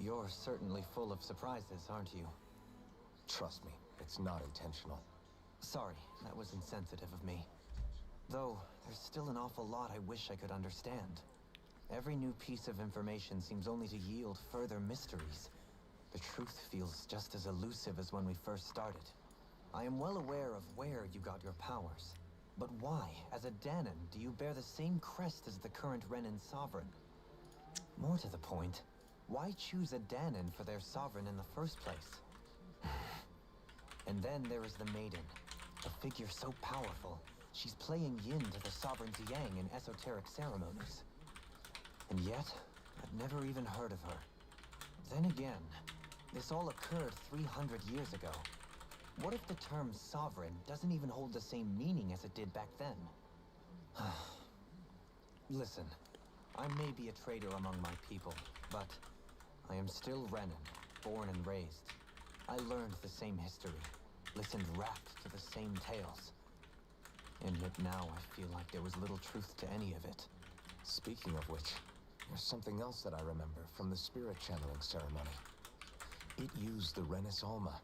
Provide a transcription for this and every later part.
You're certainly full of surprises, aren't you? Trust me, it's not intentional. Sorry, that was insensitive of me. Though, there's still an awful lot I wish I could understand. Every new piece of information seems only to yield further mysteries. The truth feels just as elusive as when we first started. I am well aware of where you got your powers. But why, as a Danon, do you bear the same crest as the current Renan sovereign? More to the point, why choose a Danon for their sovereign in the first place? And then there is the Maiden, a figure so powerful, she's playing yin to the sovereign's yang in esoteric ceremonies. And yet, I've never even heard of her. Then again, this all occurred 300 years ago. What if the term sovereign doesn't even hold the same meaning as it did back then? Listen, I may be a traitor among my people, but I am still Renan, born and raised. I learned the same history, listened rapt to the same tales. And yet now I feel like there was little truth to any of it. Speaking of which, there's something else that I remember from the spirit channeling ceremony. It used the Renis Alma.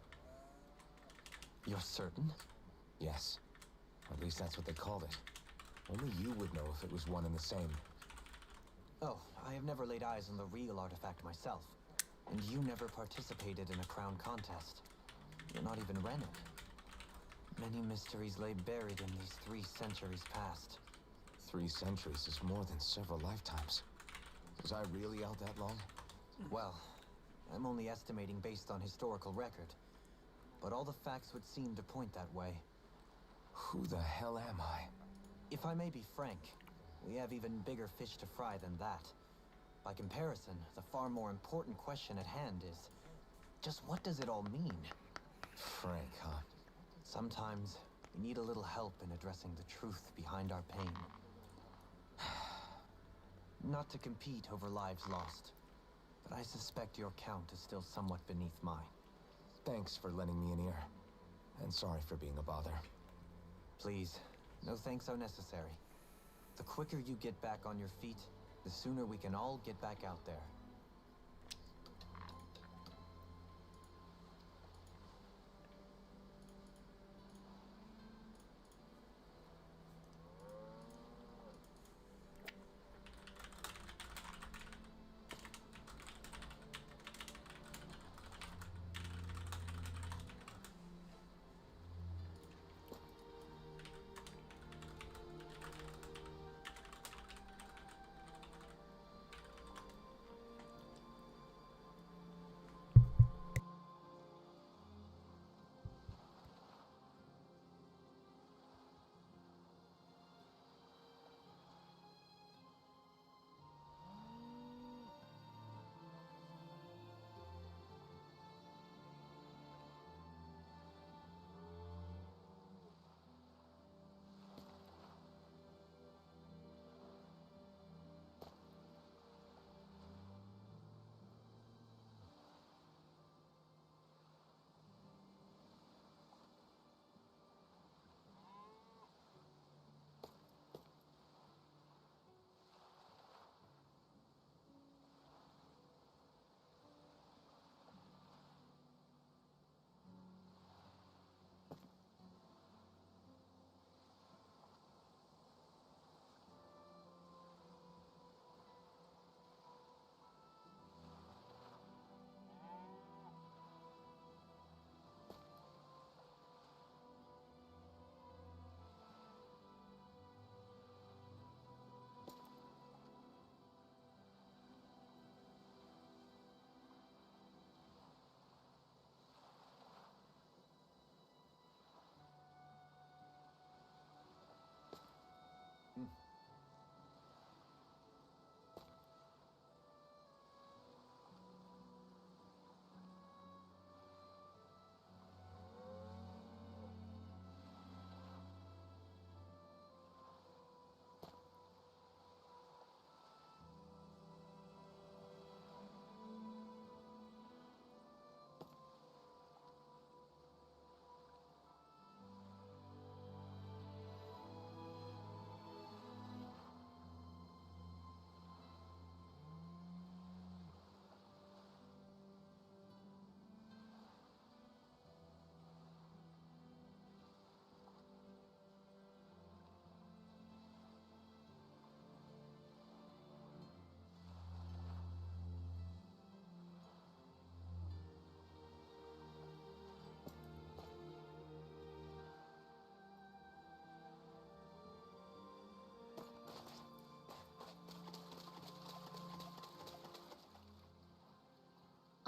You're certain? Yes. Or at least that's what they called it. Only you would know if it was one and the same. Oh, I have never laid eyes on the real artifact myself. And you never participated in a crown contest. You're not even Renan. Many mysteries lay buried in these 3 centuries past. 3 centuries is more than several lifetimes. Was I really out that long? Well, I'm only estimating based on historical record. But all the facts would seem to point that way. Who the hell am I? If I may be frank, we have even bigger fish to fry than that. By comparison, the far more important question at hand is, just what does it all mean? Frank, huh? Sometimes, we need a little help in addressing the truth behind our pain. Not to compete over lives lost, but I suspect your count is still somewhat beneath mine. Thanks for lending me an ear. And sorry for being a bother. Please, no thanks are necessary. The quicker you get back on your feet, the sooner we can all get back out there.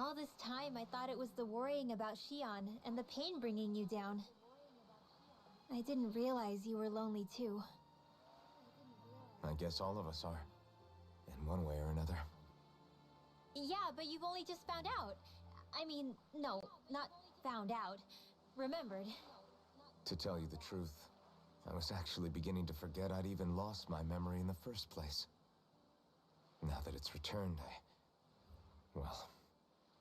All this time, I thought it was the worrying about Shion and the pain bringing you down. I didn't realize you were lonely too. I guess all of us are. In one way or another. Yeah, but you've only just found out. I mean, no, not found out. Remembered. To tell you the truth, I was actually beginning to forget I'd even lost my memory in the first place. Now that it's returned, well,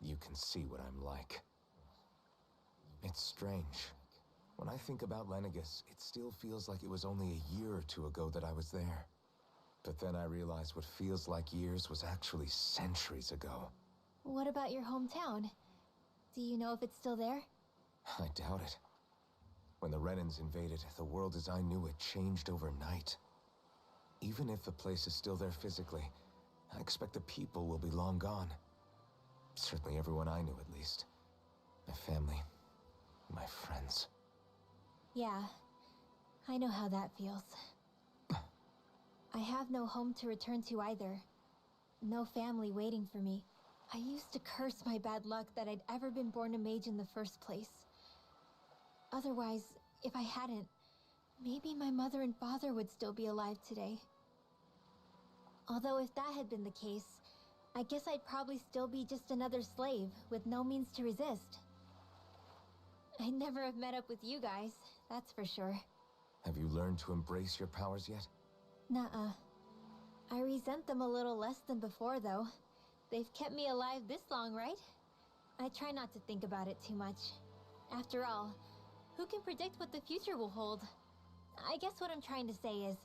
you can see what I'm like. It's strange. When I think about Lenegis, it still feels like it was only a year or two ago that I was there. But then I realized what feels like years was actually centuries ago. What about your hometown? Do you know if it's still there? I doubt it. When the Renans invaded, the world as I knew it changed overnight. Even if the place is still there physically, I expect the people will be long gone. Certainly everyone I knew, at least. My family, my friends. Yeah, I know how that feels. I have no home to return to either. No family waiting for me. I used to curse my bad luck that I'd ever been born a mage in the first place. Otherwise, if I hadn't, maybe my mother and father would still be alive today. Although if that had been the case, I guess I'd probably still be just another slave with no means to resist. I'd never have met up with you guys, that's for sure. Have you learned to embrace your powers yet? Nuh-uh. I resent them a little less than before, though. They've kept me alive this long, right? I try not to think about it too much. After all, who can predict what the future will hold? I guess what I'm trying to say is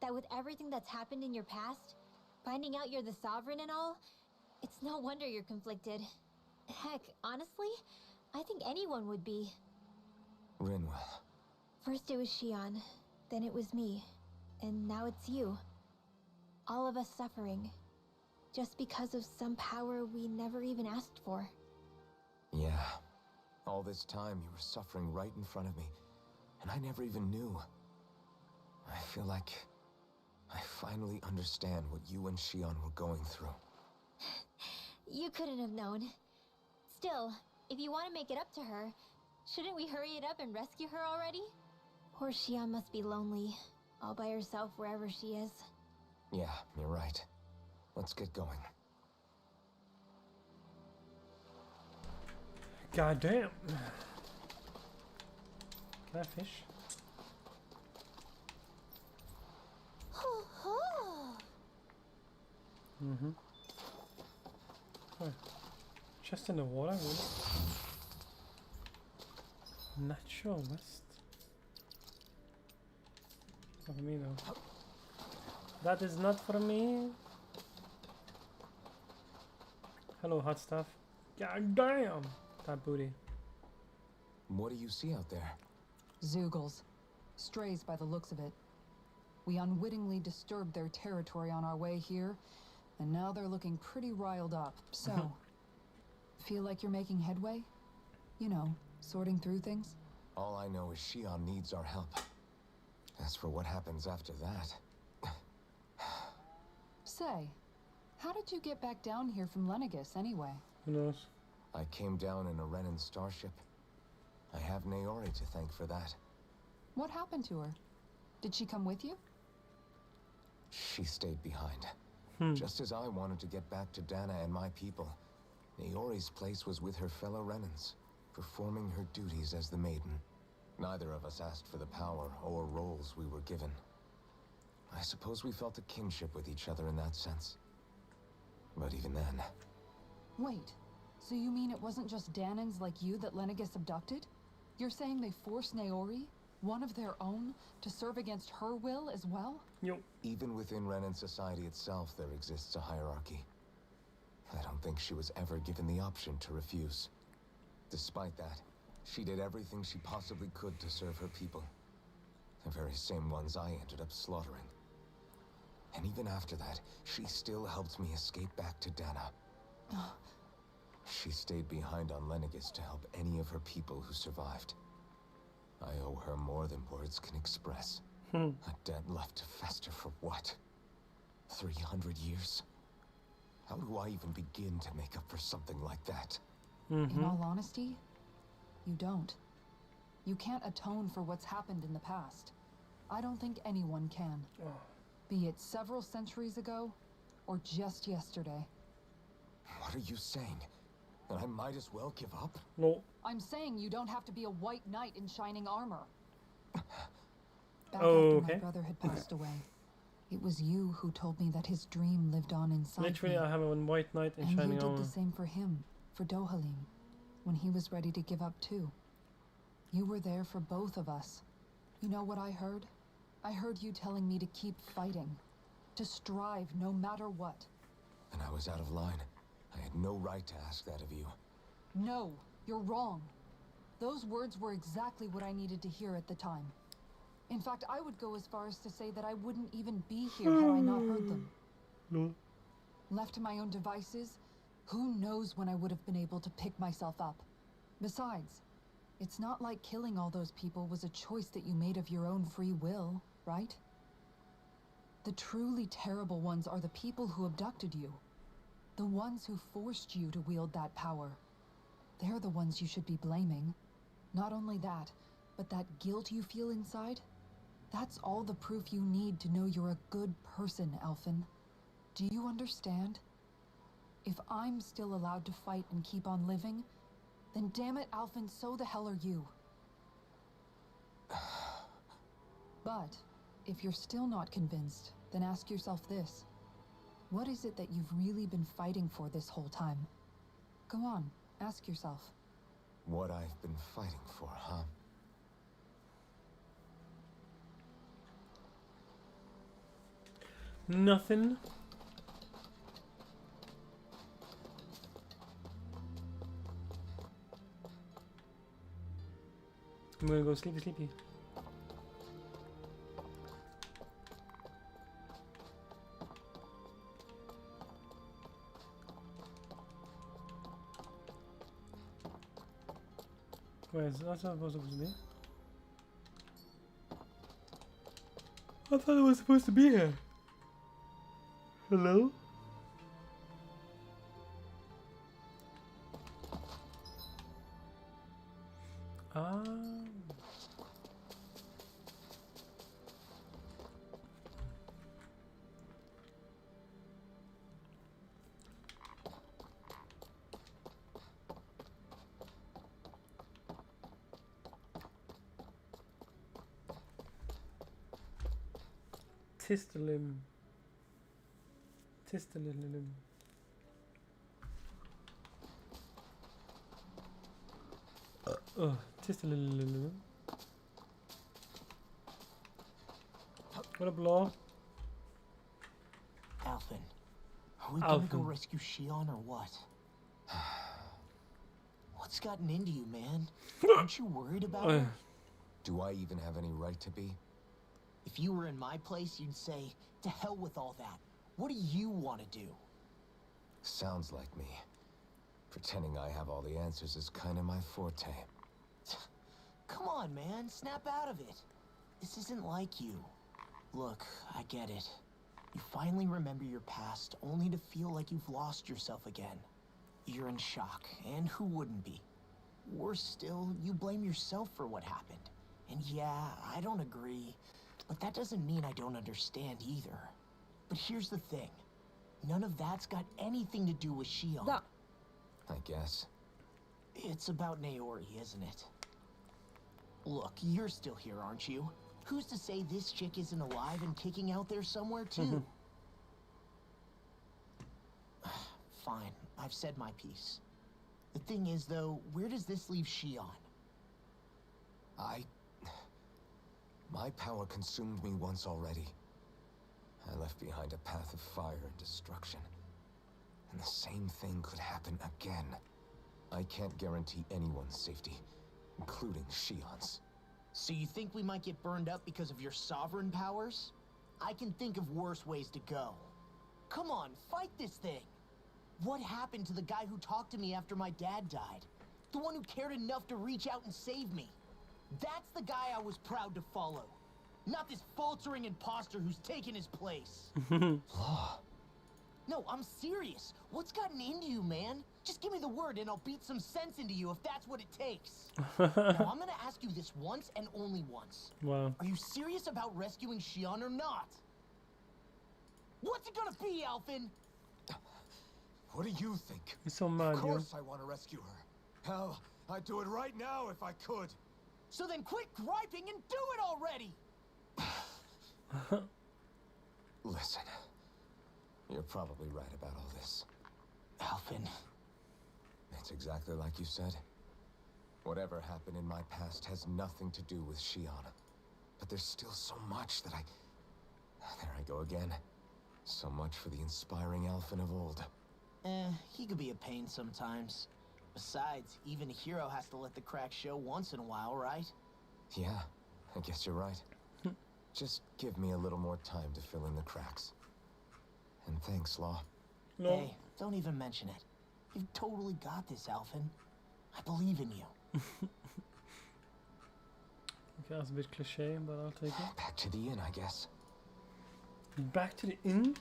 that with everything that's happened in your past, finding out you're the Sovereign and all, it's no wonder you're conflicted. Heck, honestly, I think anyone would be. Rinwell. First it was Shion, then it was me, and now it's you. All of us suffering, just because of some power we never even asked for. Yeah. All this time you were suffering right in front of me, and I never even knew. I feel like I finally understand what you and Shion were going through. You couldn't have known. Still, if you want to make it up to her, shouldn't we hurry it up and rescue her already? Poor Shion must be lonely, all by herself wherever she is. Yeah, you're right. Let's get going. God damn. Can I fish? Mm-hmm. Oh, just in the water, really? Natural West. Not for me though. That is not for me. Hello, hot stuff. God damn! That booty. What do you see out there? Zeugles. Strays by the looks of it. We unwittingly disturbed their territory on our way here, and now they're looking pretty riled up. So, feel like you're making headway? You know, sorting through things? All I know is Shion needs our help. As for what happens after that... Say, how did you get back down here from Lenegis anyway? Who knows? I came down in a Renan starship. I have Naori to thank for that. What happened to her? Did she come with you? She stayed behind. Just as I wanted to get back to Dana and my people, Naori's place was with her fellow Renans, performing her duties as the Maiden. Neither of us asked for the power or roles we were given. I suppose we felt a kinship with each other in that sense. But even then... Wait, so you mean it wasn't just Danans like you that Lenegis abducted? You're saying they forced Naori, one of their own, to serve against her will as well? Yo. Even within Renan society itself, there exists a hierarchy. I don't think she was ever given the option to refuse. Despite that, she did everything she possibly could to serve her people. The very same ones I ended up slaughtering. And even after that, she still helped me escape back to Dana. She stayed behind on Lenegis to help any of her people who survived. I owe her more than words can express. A debt left to fester for what? 300 years? How do I even begin to make up for something like that? In all honesty, you don't. You can't atone for what's happened in the past. I don't think anyone can. Be it several centuries ago, or just yesterday. What are you saying? That I might as well give up? No. I'm saying you don't have to be a white knight in shining armor. Back Oh, after okay. my brother had passed away, it was you who told me that his dream lived on inside Literally, me. I have a white knight in And shining you did armor. the same for him, for Dohalim, when he was ready to give up too. You were there for both of us. You know what I heard? I heard you telling me to keep fighting, to strive no matter what. And I was out of line. I had no right to ask that of you. No, you're wrong. Those words were exactly what I needed to hear at the time. In fact, I would go as far as to say that I wouldn't even be here had I not heard them. No. Left to my own devices, who knows when I would have been able to pick myself up. Besides, it's not like killing all those people was a choice that you made of your own free will, right? The truly terrible ones are the people who abducted you. The ones who forced you to wield that power. They're the ones you should be blaming. Not only that, but that guilt you feel inside, that's all the proof you need to know you're a good person, Alphen. Do you understand? If I'm still allowed to fight and keep on living, then damn it, Alphen, so the hell are you. But if you're still not convinced, then ask yourself this. What is it that you've really been fighting for this whole time? Go on, ask yourself. What I've been fighting for, huh? Nothing. I'm gonna go sleepy. Where is that supposed to be? I thought it was supposed to be here. Hello? Ah. Tistalim. Tistalim. Tistalim. What a blow. Alphen, are we gonna go rescue Shion or what? What's gotten into you, man? Aren't you worried about her? Do I even have any right to be? If you were in my place, you'd say, to hell with all that. What do you want to do? Sounds like me. Pretending I have all the answers is kind of my forte. Come on, man. Snap out of it. This isn't like you. Look, I get it. You finally remember your past, only to feel like you've lost yourself again. You're in shock, and who wouldn't be? Worse still, you blame yourself for what happened. And yeah, I don't agree, but that doesn't mean I don't understand either. But here's the thing. None of that's got anything to do with Shion. I guess. It's about Naori, isn't it? Look, you're still here, aren't you? Who's to say this chick isn't alive and kicking out there somewhere, too? Fine, I've said my piece. The thing is, though, where does this leave Shion? My power consumed me once already. I left behind a path of fire and destruction. And the same thing could happen again. I can't guarantee anyone's safety, including Shion's. So you think we might get burned up because of your sovereign powers? I can think of worse ways to go. Come on, fight this thing! What happened to the guy who talked to me after my dad died? The one who cared enough to reach out and save me? That's the guy I was proud to follow. Not this faltering imposter who's taken his place. Law, No, I'm serious. What's gotten into you, man? Just give me the word and I'll beat some sense into you if that's what it takes. Now, I'm gonna ask you this once and only once. Wow. Are you serious about rescuing Shion or not? What's it gonna be, Alphen? What do you think? He's so mad, Of yo. course I want to rescue her. Hell, I'd do it right now if I could. So then quit griping and do it already! Listen, you're probably right about all this. Alphen. It's exactly like you said. Whatever happened in my past has nothing to do with Shion. But there's still so much that There I go again. So much for the inspiring Alphen of old. He could be a pain sometimes. Besides, even a hero has to let the cracks show once in a while, right? Yeah, I guess you're right. Just give me a little more time to fill in the cracks. And thanks, Law. No. Hey, don't even mention it. You've totally got this, Alphen. I believe in you. Okay, that's a bit cliche, but I'll take it. Back to the inn, I guess. Back to the inn?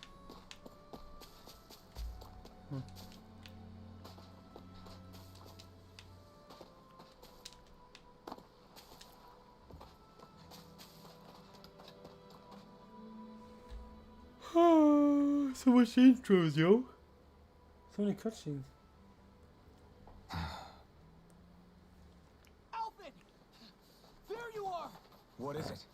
So much intros, yo. So many cutscenes. Alphen! There you are! What is it?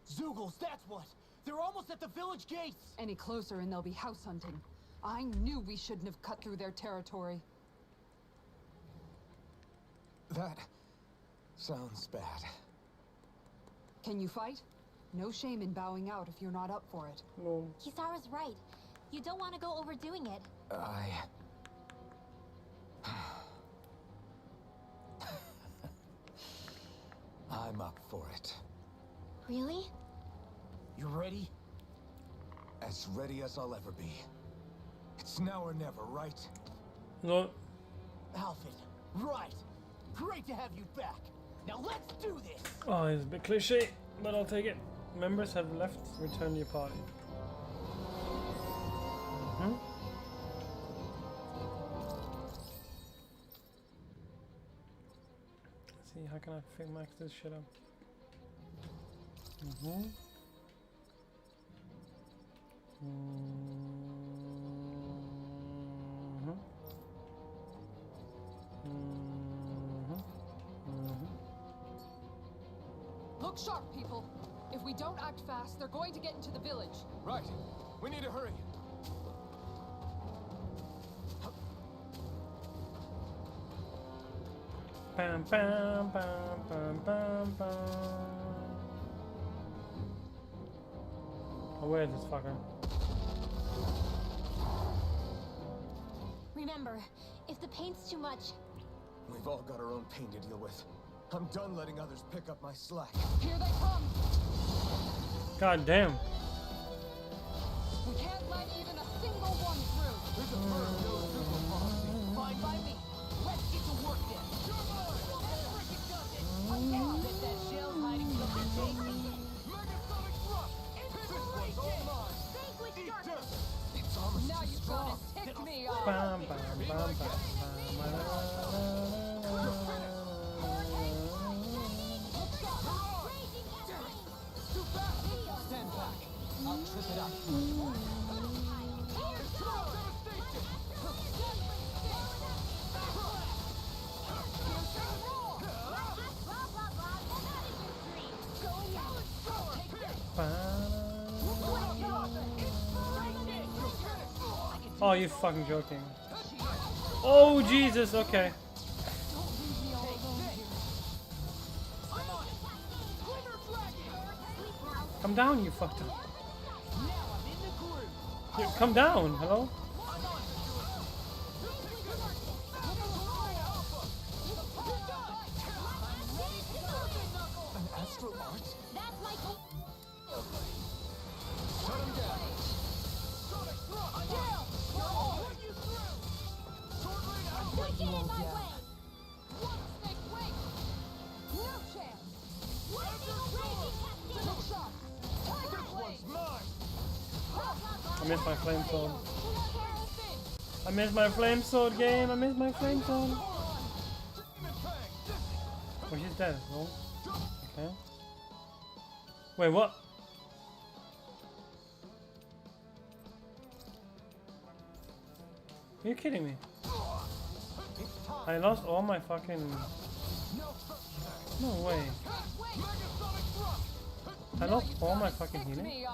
Zoogles, that's what! They're almost at the village gates! Any closer and they'll be house hunting. I knew we shouldn't have cut through their territory. That sounds bad. Can you fight? No shame in bowing out if you're not up for it. No. Kisara's right. You don't want to go overdoing it. I'm up for it. Really? You ready? As ready as I'll ever be. It's now or never, right? No. Alphen, right! Great to have you back! Now let's do this! Oh, it's a bit cliche, but I'll take it. Members have left. Return to your party. Let's see, how can I max this shit up? Look sharp, people. If we don't act fast, they're going to get into the village. Right. We need to hurry. Bam, bam, bam, bam, bam, bam. Oh, where is this fucker? Remember, if the pain's too much, We've all got our own pain to deal with. I'm done letting others pick up my slack. Here they come. God damn. We can't let even a single one through. There's a firm no super policy. Fine by me. Let's get to work then. I bet that shell's hiding something tasty. Megasonic thrust! This one's all mine! Eat dirt! It's almost Now too you've strong. got to tick me off. Bam, bam, bam, bam, Stand back. I'll trip it up. It's total devastation! Oh, you fucking joking. Oh, Jesus, okay. Come down, you fucked up. Here, come down, hello? An astral art? that's my Shut him down! Don't get in my way! One snake, wait. No chance. Look sharp. Tiger This blade. one's mine! I missed my flame sword. Look I missed my flame sword game. I missed my flame sword. Oh, she's dead. Oh, okay. Wait, what? Are you kidding me? I lost all my fucking... No way. I lost all my fucking healing?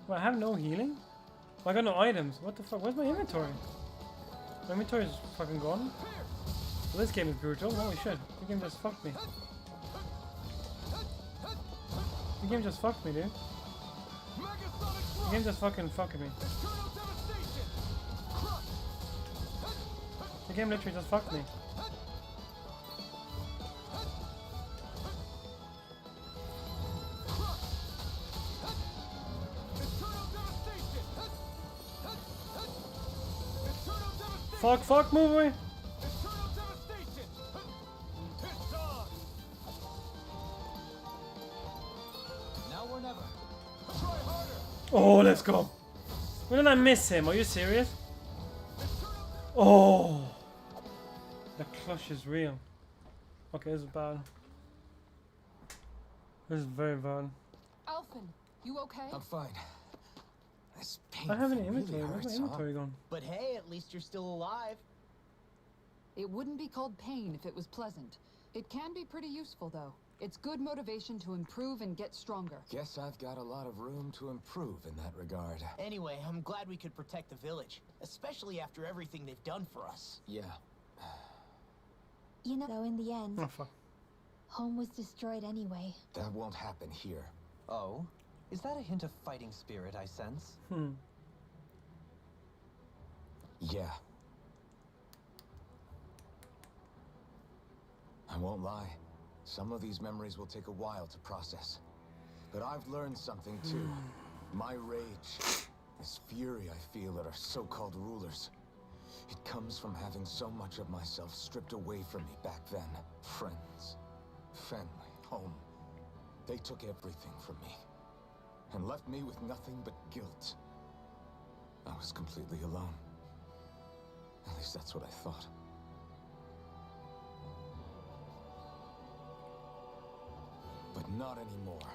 Well, I have no healing? Oh, I got no items. What the fuck? Where's my inventory? My inventory is fucking gone. Well, this game is brutal. Holy shit. The game just fucked me. The game just fucked me, dude. The game just fucking fucked me. The game literally just fucked me. Fuck, move away! Oh, let's go! When did I miss him? Are you serious? Oh! The clutch is real. Okay, this is bad. This is very bad. Alphen, you okay? I'm fine. This pain I have any really inventory. Where's my hurts, huh? inventory gone? But hey, at least you're still alive. It wouldn't be called pain if it was pleasant. It can be pretty useful, though. It's good motivation to improve and get stronger. Guess I've got a lot of room to improve in that regard. Anyway, I'm glad we could protect the village, especially after everything they've done for us. Yeah. You know, though, in the end, Oh fuck. home was destroyed anyway. That won't happen here. Oh? Is that a hint of fighting spirit I sense? Yeah. I won't lie. Some of these memories will take a while to process. But I've learned something too. My rage, this fury I feel at our so-called rulers, it comes from having so much of myself stripped away from me back then. Friends, family, home. They took everything from me and left me with nothing but guilt. I was completely alone. At least that's what I thought. But not anymore.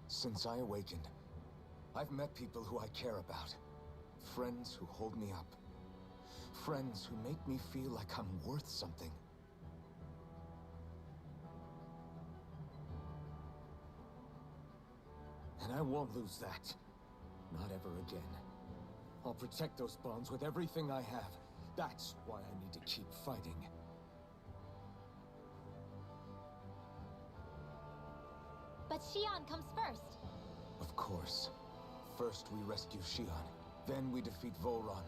Since I awakened, I've met people who I care about. Friends who hold me up. Friends who make me feel like I'm worth something. And I won't lose that. Not ever again. I'll protect those bonds with everything I have. That's why I need to keep fighting. But Xion comes first. Of course. First we rescue Xion. Then we defeat Volron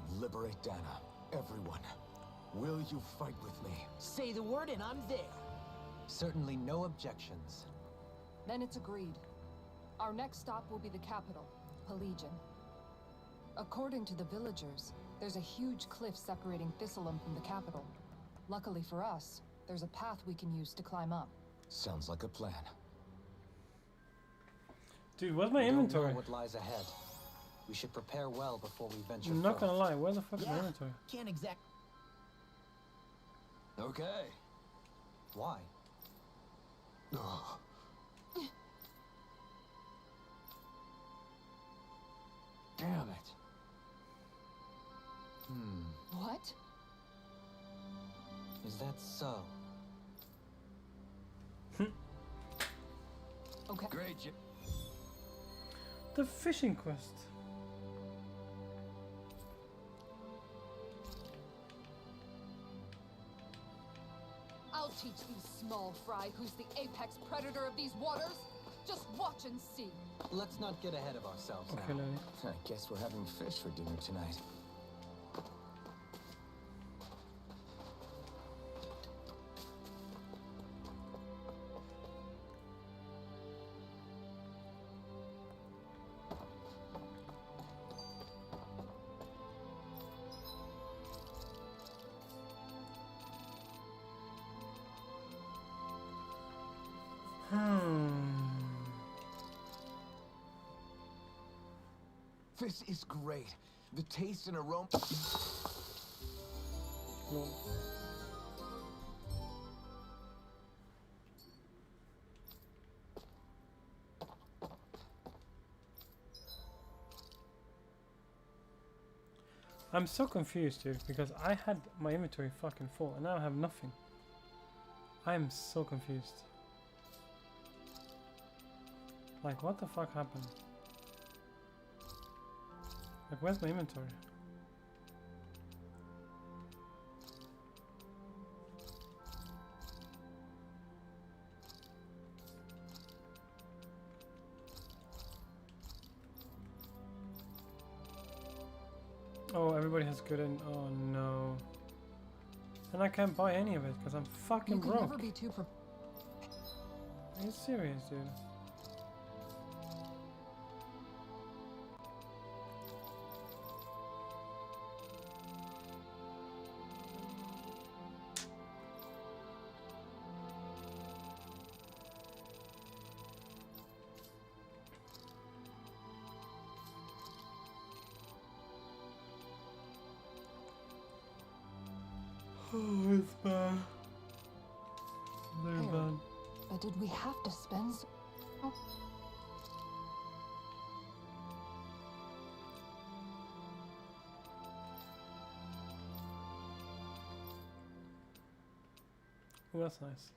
and liberate Dana. Everyone. Will you fight with me? Say the word and I'm there. Certainly no objections. Then it's agreed. Our next stop will be the capital, Pelegion. According to the villagers, there's a huge cliff separating Thistleum from the capital. Luckily for us, there's a path we can use to climb up. Sounds like a plan. Dude, where's my We don't inventory? know what lies ahead. We should prepare well before we venture I'm not gonna forth. lie, where the fuck is my Yeah, inventory? can't exact. Okay. Why? Damn it. What? Is that so? Okay. Great. The fishing quest. I'll teach these small fry who's the apex predator of these waters. Just watch and see. Let's not get ahead of ourselves Okay, now. Lily. I guess we're having fish for dinner tonight. This is great. The taste and aroma. No. I'm so confused, dude, because I had my inventory fucking full and now I have nothing. I am so confused. Like, what the fuck happened? Like, where's my inventory? Oh, everybody has good in. Oh no. And I can't buy any of it because I'm fucking You can broke. never be too Are you serious, dude? Oh, it's bad. Very Here. bad. But did we have to spend so... Oh, Oh, that's nice.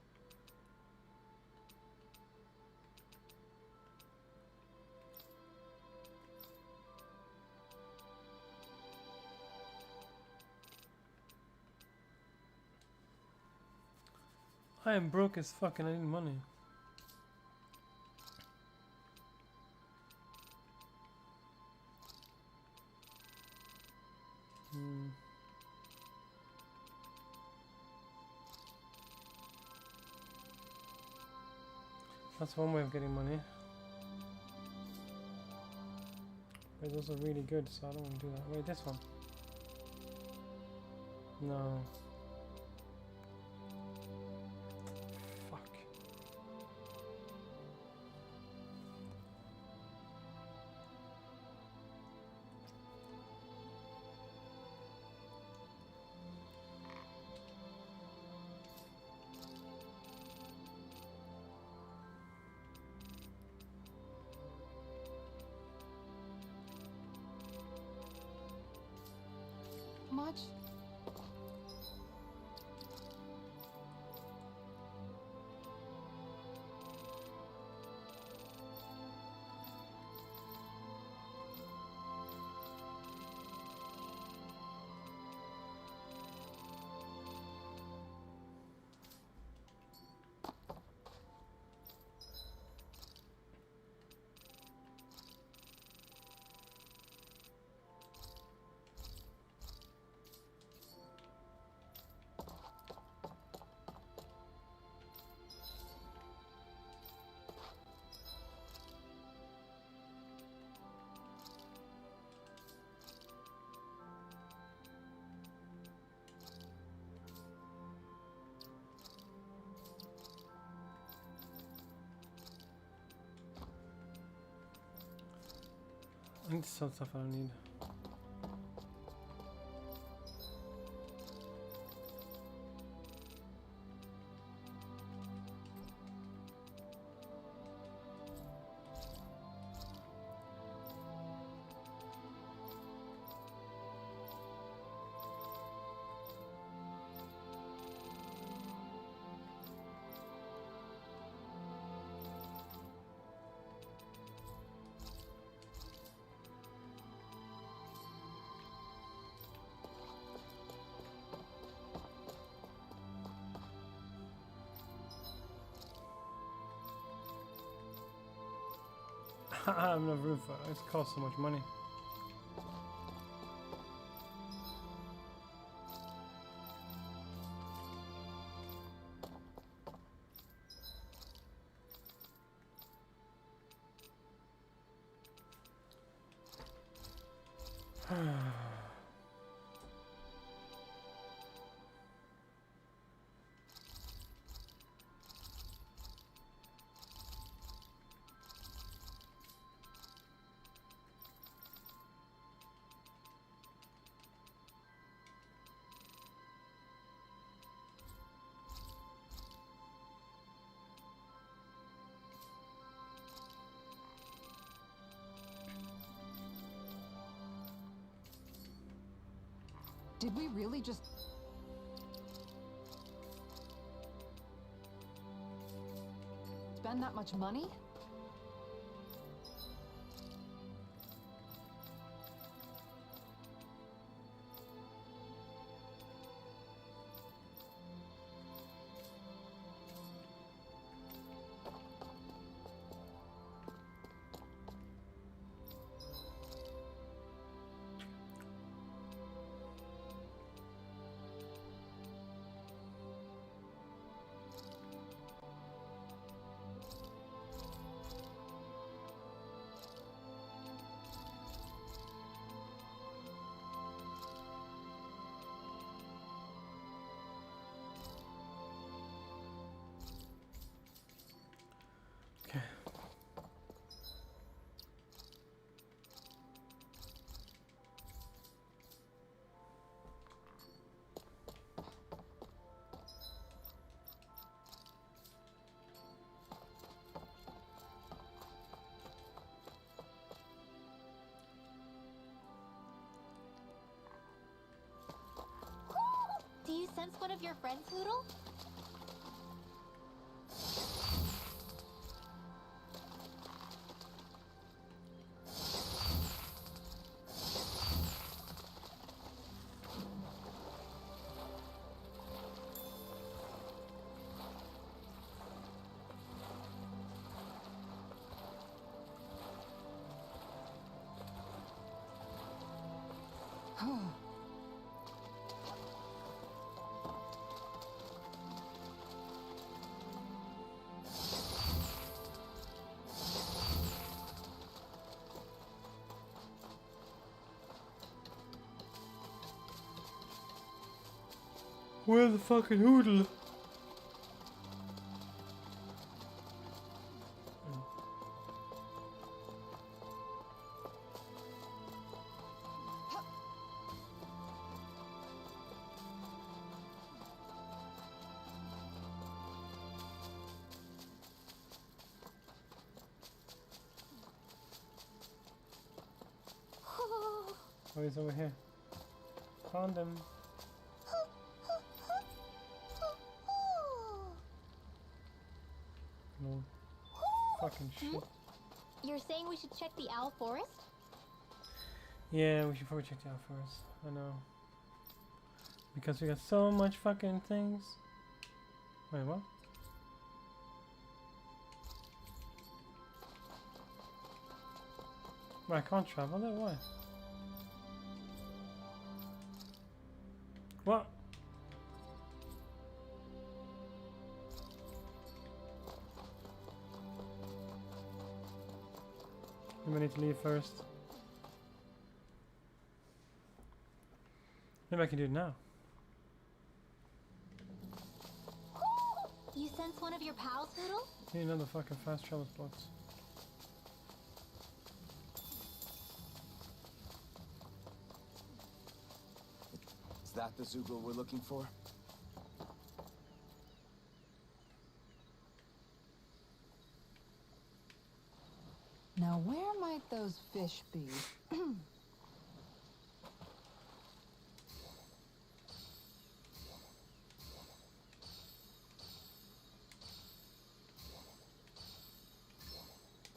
I am broke as fuck and I need money. That's one way of getting money. Wait, those are really good, so I don't want to do that. Wait, this one. No. Fuck. much? I need to sell stuff I don't need. I have no room for it. It's cost so much money. Did we really just... spend that much money? Okay. Do you sense one of your friends, Hoodle? Where's the fucking Hoodle? Oh, he's over here. Found him. No. Fucking shit. You're saying we should check the Owl Forest? Yeah, we should probably check it out first. I know. Because we got so much fucking things. Wait, what? Wait, I can't travel there? Why? What? We need to leave first. Maybe I can do it now. You sense one of your pals, Hoodle? Need another fucking fast travel spots. Is that the Zoogle we're looking for? Now, where might those fish be?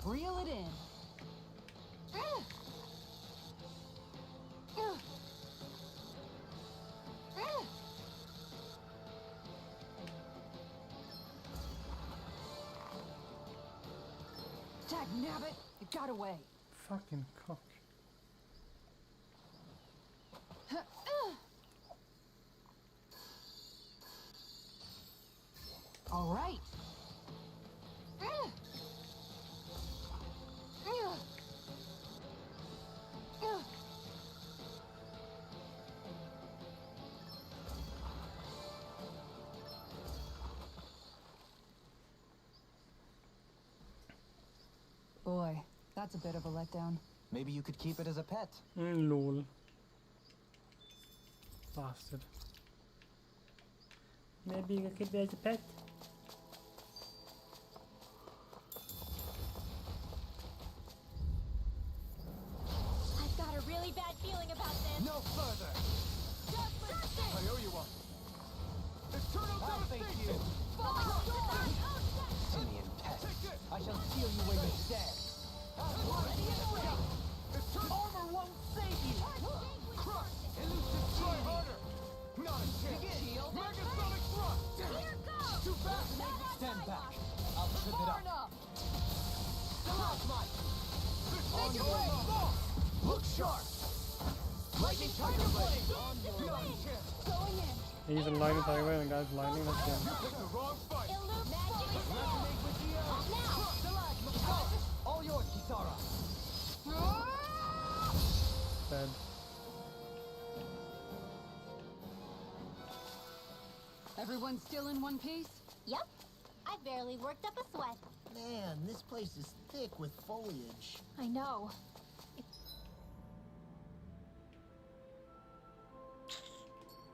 Reel it in. Dagnabbit, it got away. Fucking cock. All right. Boy, that's a bit of a letdown. Maybe you could keep it as a pet. Lol. Bastard. Maybe you could keep it as a pet. I've got a really bad feeling about this. No further! I owe you one. I'll thank you. Simian pest. I shall steal you where you stand. Armor won't save you. Crush! Elusive try harder! Not a chance! Megasonic thrust! Too fast! Stand back. I'll trip it up. Stalagmite. On your way. Look sharp. Lightning tiger blade. Not a chance! Going in. He's a lightning tiger and guy's lightning. That's good. Picked the wrong fight! Resonate with the Stalagmite. All yours, Kisara. Dead. Everyone still in one piece? Yep. I barely worked up a sweat. Man, this place is thick with foliage. I know.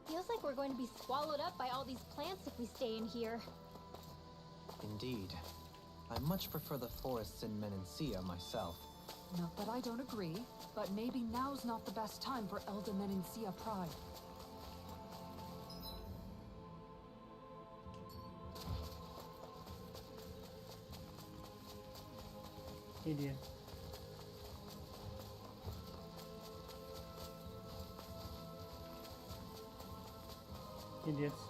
Feels like we're going to be swallowed up by all these plants if we stay in here. Indeed. I much prefer the forests in Menancia myself. Not that I don't agree, but maybe now's not the best time for Elda Menancia pride. Idiot. Idiots.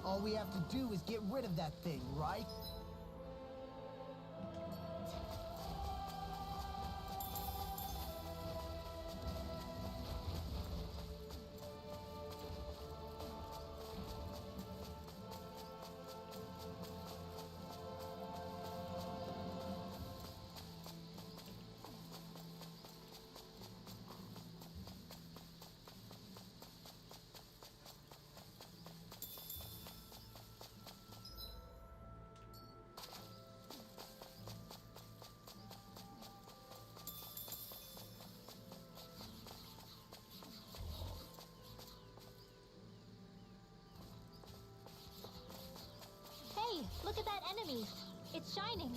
All we have to do is get rid of that thing, right? Hey, look at that enemy. It's shining.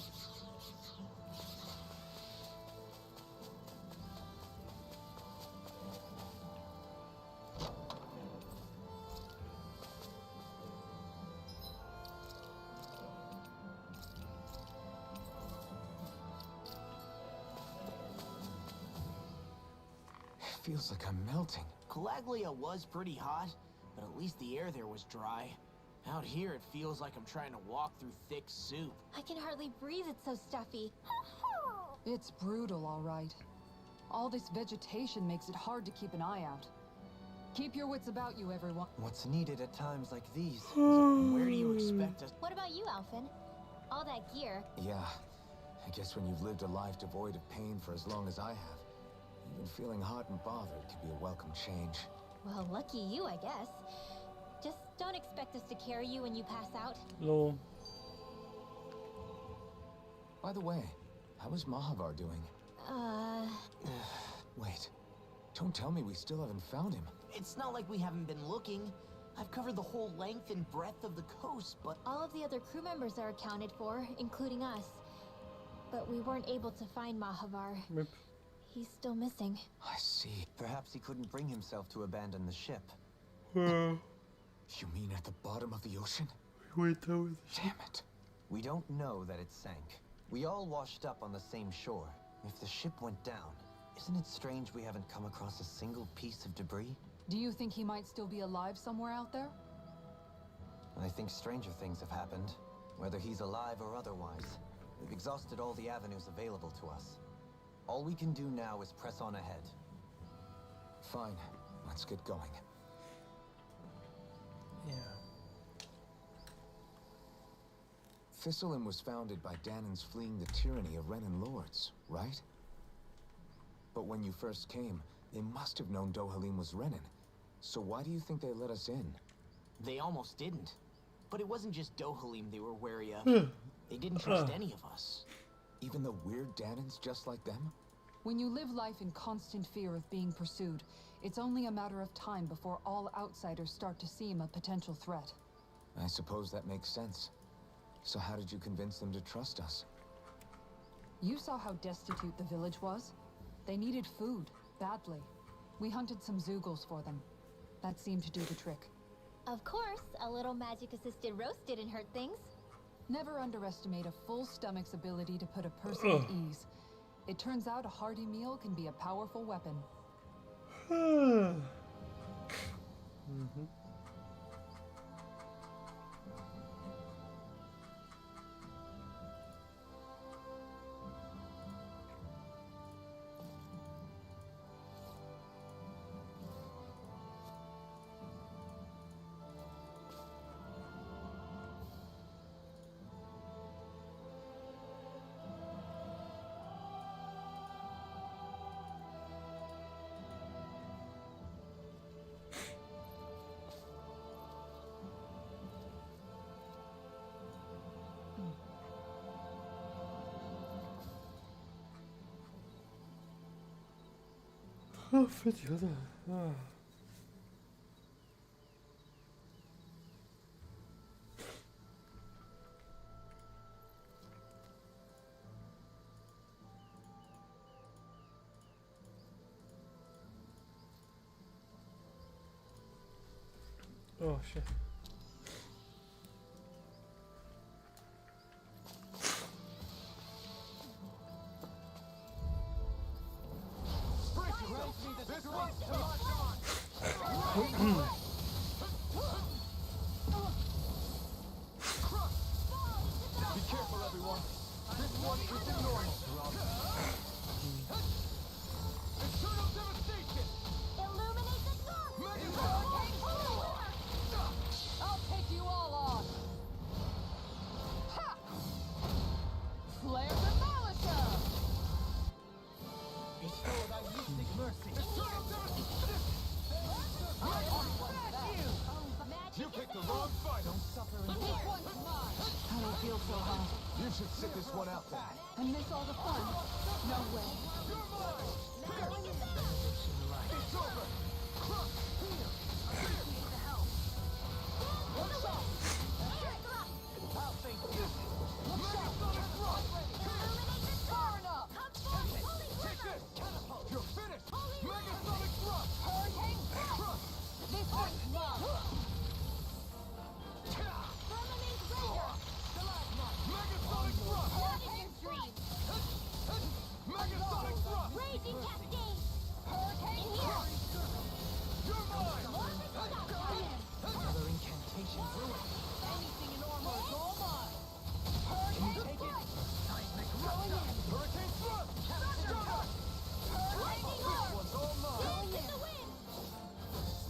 Feels like I'm melting. Calaglia was pretty hot, but at least the air there was dry. Out here, it feels like I'm trying to walk through thick soup. I can hardly breathe, it's so stuffy. It's brutal, all right. All this vegetation makes it hard to keep an eye out. Keep your wits about you, everyone. What's needed at times like these? Where do you expect us? What about you, Alphen? All that gear. Yeah, I guess when you've lived a life devoid of pain for as long as I have, even feeling hot and bothered can be a welcome change. Well, lucky you, I guess. Just don't expect us to carry you when you pass out. Lol. By the way, how is Mahavar doing? Wait, don't tell me we still haven't found him. It's not like we haven't been looking. I've covered the whole length and breadth of the coast, but All of the other crew members are accounted for, including us. But we weren't able to find Mahavar. Rip. He's still missing. I see. Perhaps he couldn't bring himself to abandon the ship. You mean at the bottom of the ocean? Wait, that was... Damn it. We don't know that it sank. We all washed up on the same shore. If the ship went down, isn't it strange we haven't come across a single piece of debris? Do you think he might still be alive somewhere out there? I think stranger things have happened, whether he's alive or otherwise. We've exhausted all the avenues available to us. All we can do now is press on ahead. Fine, let's get going. Yeah. Thistlein was founded by Danans fleeing the tyranny of Renan lords, right? But when you first came, they must have known Dohalim was Renan. So why do you think they let us in? they almost didn't. But it wasn't just Dohalim they were wary of. They didn't trust any of us. Even the weird Danans just like them? When you live life in constant fear of being pursued, it's only a matter of time before all outsiders start to seem a potential threat. I suppose that makes sense. So how did you convince them to trust us? You saw how destitute the village was. They needed food, badly. We hunted some Zeugles for them. That seemed to do the trick. Of course, a little magic-assisted roast didn't hurt things. Never underestimate a full stomach's ability to put a person at ease. It turns out a hearty meal can be a powerful weapon. Oh, fetchada. Ah. Oh shit. Be careful, everyone. This one isn't normal. Internal devastation! Illuminate the dark! I'll take you all on! Ha! Flare the Malisha! Bestow thy mystic mercy. You picked the wrong fight. Don't suffer in This one's mine! I don't feel so hot. You should sit this one out then. And miss all the fun? No way. It's over. I'll thank you. Far enough! Take this. You're finished. Megasonic thrust. Hurricane thrust! This one's mine! Megasonic thrust. Hurricane stream! Megasonic thrust. Raging cascade! Hurricane thrust! You're mine. Another incantation through it. Anything in armor is all mine! Can you take it? Hurricane thrust. Lightning This arm! one's all mine. In the wind!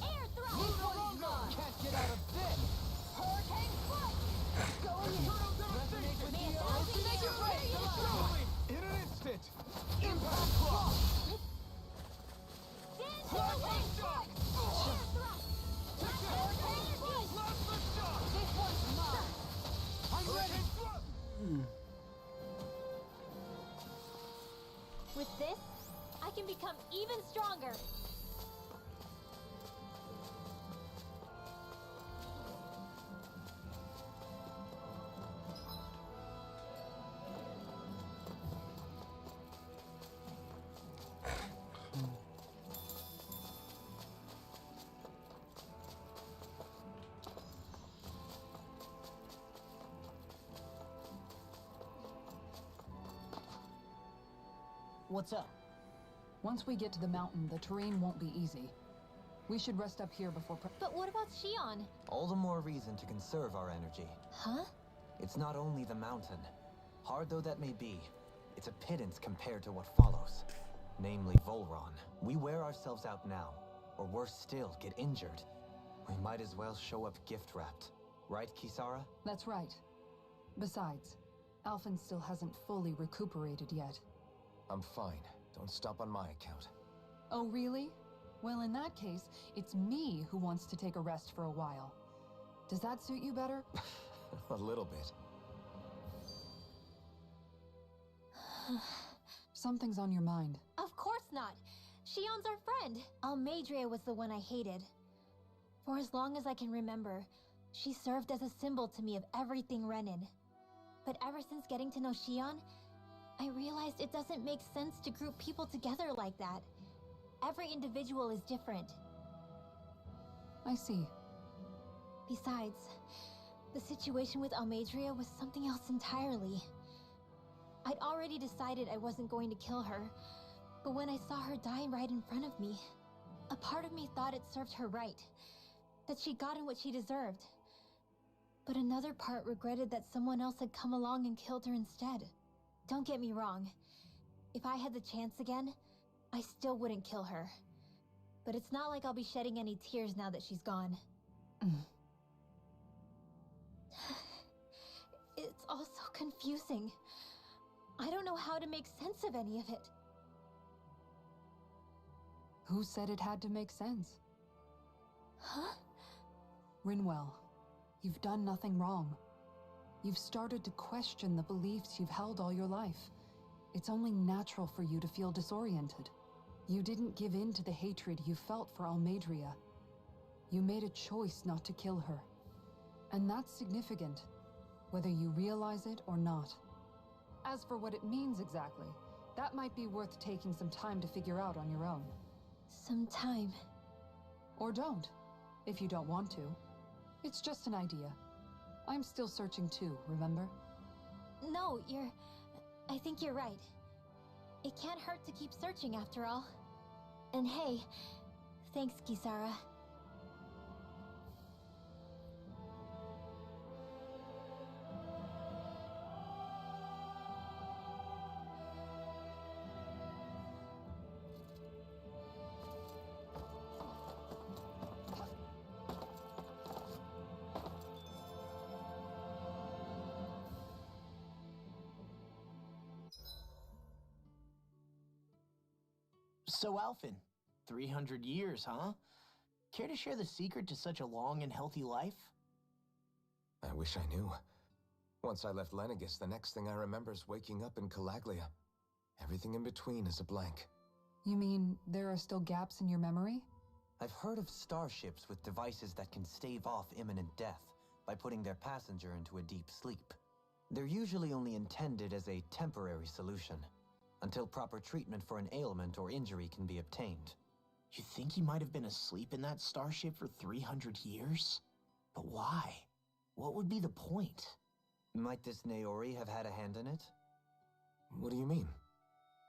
Air thrust! This one's mine! Can't get out of this. Hurricane strike! Going in! Resonate with the Make it rain! In an instant. Impact clock. Hurricane strike! Air thrust! Hurricane strike! Last the shot. This one's mine! I'm ready. Hurricane thrust. With this, I can become even stronger. What's up? Once we get to the mountain, the terrain won't be easy. We should rest up here before But what about Shion? All the more reason to conserve our energy. Huh? It's not only the mountain. Hard though that may be, it's a pittance compared to what follows. Namely Volron. We wear ourselves out now, or worse still, get injured. We might as well show up gift-wrapped. Right, Kisara? That's right. Besides, Alphen still hasn't fully recuperated yet. I'm fine. Don't stop on my account. Oh, really? Well, in that case, it's me who wants to take a rest for a while. Does that suit you better? A little bit. Something's on your mind. Of course not. Shion's our friend. Almadria was the one I hated. For as long as I can remember, she served as a symbol to me of everything Renin. But ever since getting to know Shion, I realized it doesn't make sense to group people together like that. Every individual is different. I see. Besides, the situation with Almadria was something else entirely. I'd already decided I wasn't going to kill her, but when I saw her die right in front of me, a part of me thought it served her right, that she'd gotten what she deserved. But another part regretted that someone else had come along and killed her instead. Don't get me wrong. If I had the chance again, I still wouldn't kill her. But it's not like I'll be shedding any tears now that she's gone. It's all so confusing. I don't know how to make sense of any of it. Who said it had to make sense? Huh? Rinwell, you've done nothing wrong. You've started to question the beliefs you've held all your life. It's only natural for you to feel disoriented. You didn't give in to the hatred you felt for Almadria. You made a choice not to kill her. And that's significant, whether you realize it or not. As for what it means exactly, that might be worth taking some time to figure out on your own. Some time. Or don't, if you don't want to. It's just an idea. I'm still searching too, remember? No, I think you're right. It can't hurt to keep searching after all. And hey, thanks, Kisara. So, Alphen, 300 years, huh? Care to share the secret to such a long and healthy life? I wish I knew. Once I left Lenegis, the next thing I remember is waking up in Calaglia. Everything in between is a blank. You mean there are still gaps in your memory? I've heard of starships with devices that can stave off imminent death by putting their passenger into a deep sleep. They're usually only intended as a temporary solution, until proper treatment for an ailment or injury can be obtained. You think he might have been asleep in that starship for 300 years? But why? What would be the point? Might this Naori have had a hand in it? What do you mean?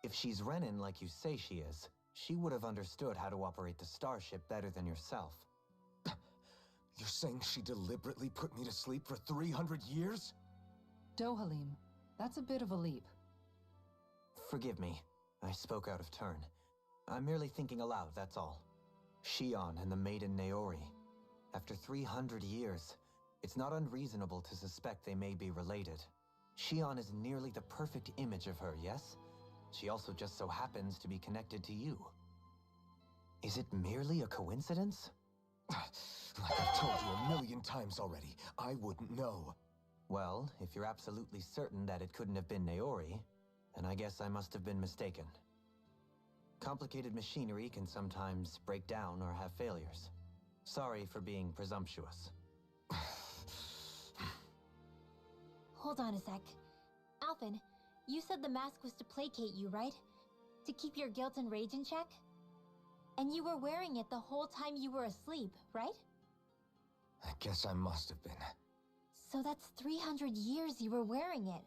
If she's Renin like you say she is, she would have understood how to operate the starship better than yourself. You're saying she deliberately put me to sleep for 300 years? Dohalim, that's a bit of a leap. Forgive me. I spoke out of turn. I'm merely thinking aloud, that's all. Shion and the maiden Naori. After 300 years, it's not unreasonable to suspect they may be related. Shion is nearly the perfect image of her, yes? She also just so happens to be connected to you. Is it merely a coincidence? Like I've told you a million times already, I wouldn't know. Well, if you're absolutely certain that it couldn't have been Naori, then I guess I must have been mistaken. Complicated machinery can sometimes break down or have failures. Sorry for being presumptuous. Hold on a sec. Alphen, you said the mask was to placate you, right? To keep your guilt and rage in check? And you were wearing it the whole time you were asleep, right? I guess I must have been. So that's 300 years you were wearing it.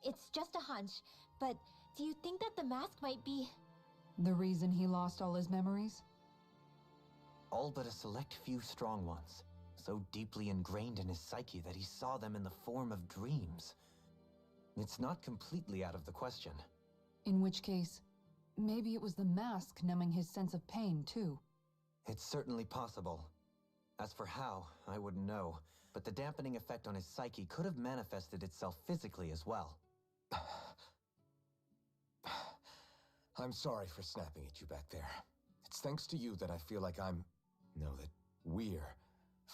It's just a hunch, but do you think that the mask might be... The reason he lost all his memories? All but a select few strong ones, so deeply ingrained in his psyche that he saw them in the form of dreams. It's not completely out of the question. In which case, maybe it was the mask numbing his sense of pain, too. It's certainly possible. As for how, I wouldn't know, but the dampening effect on his psyche could have manifested itself physically as well. I'm sorry for snapping at you back there. It's thanks to you that I feel like that we're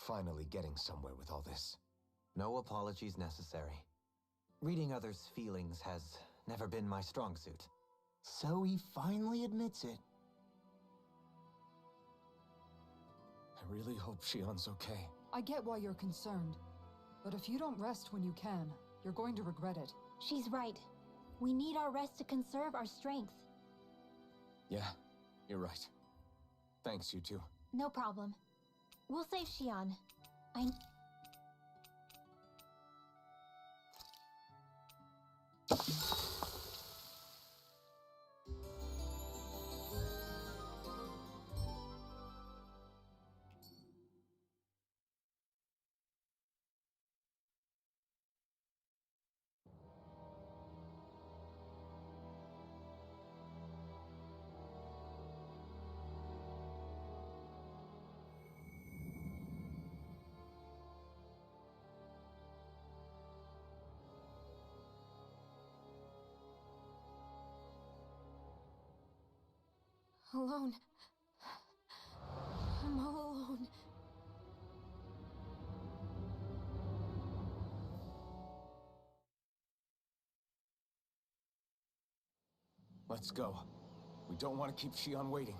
finally getting somewhere with all this. No apologies necessary. Reading others' feelings has never been my strong suit. So he finally admits it. I really hope Shion's okay. I get why you're concerned, but if you don't rest when you can, you're going to regret it. She's right. We need our rest to conserve our strength. Yeah, you're right. Thanks, you two. No problem. We'll save Xion. I... Alone. I'm all alone. Let's go. We don't want to keep Shion waiting.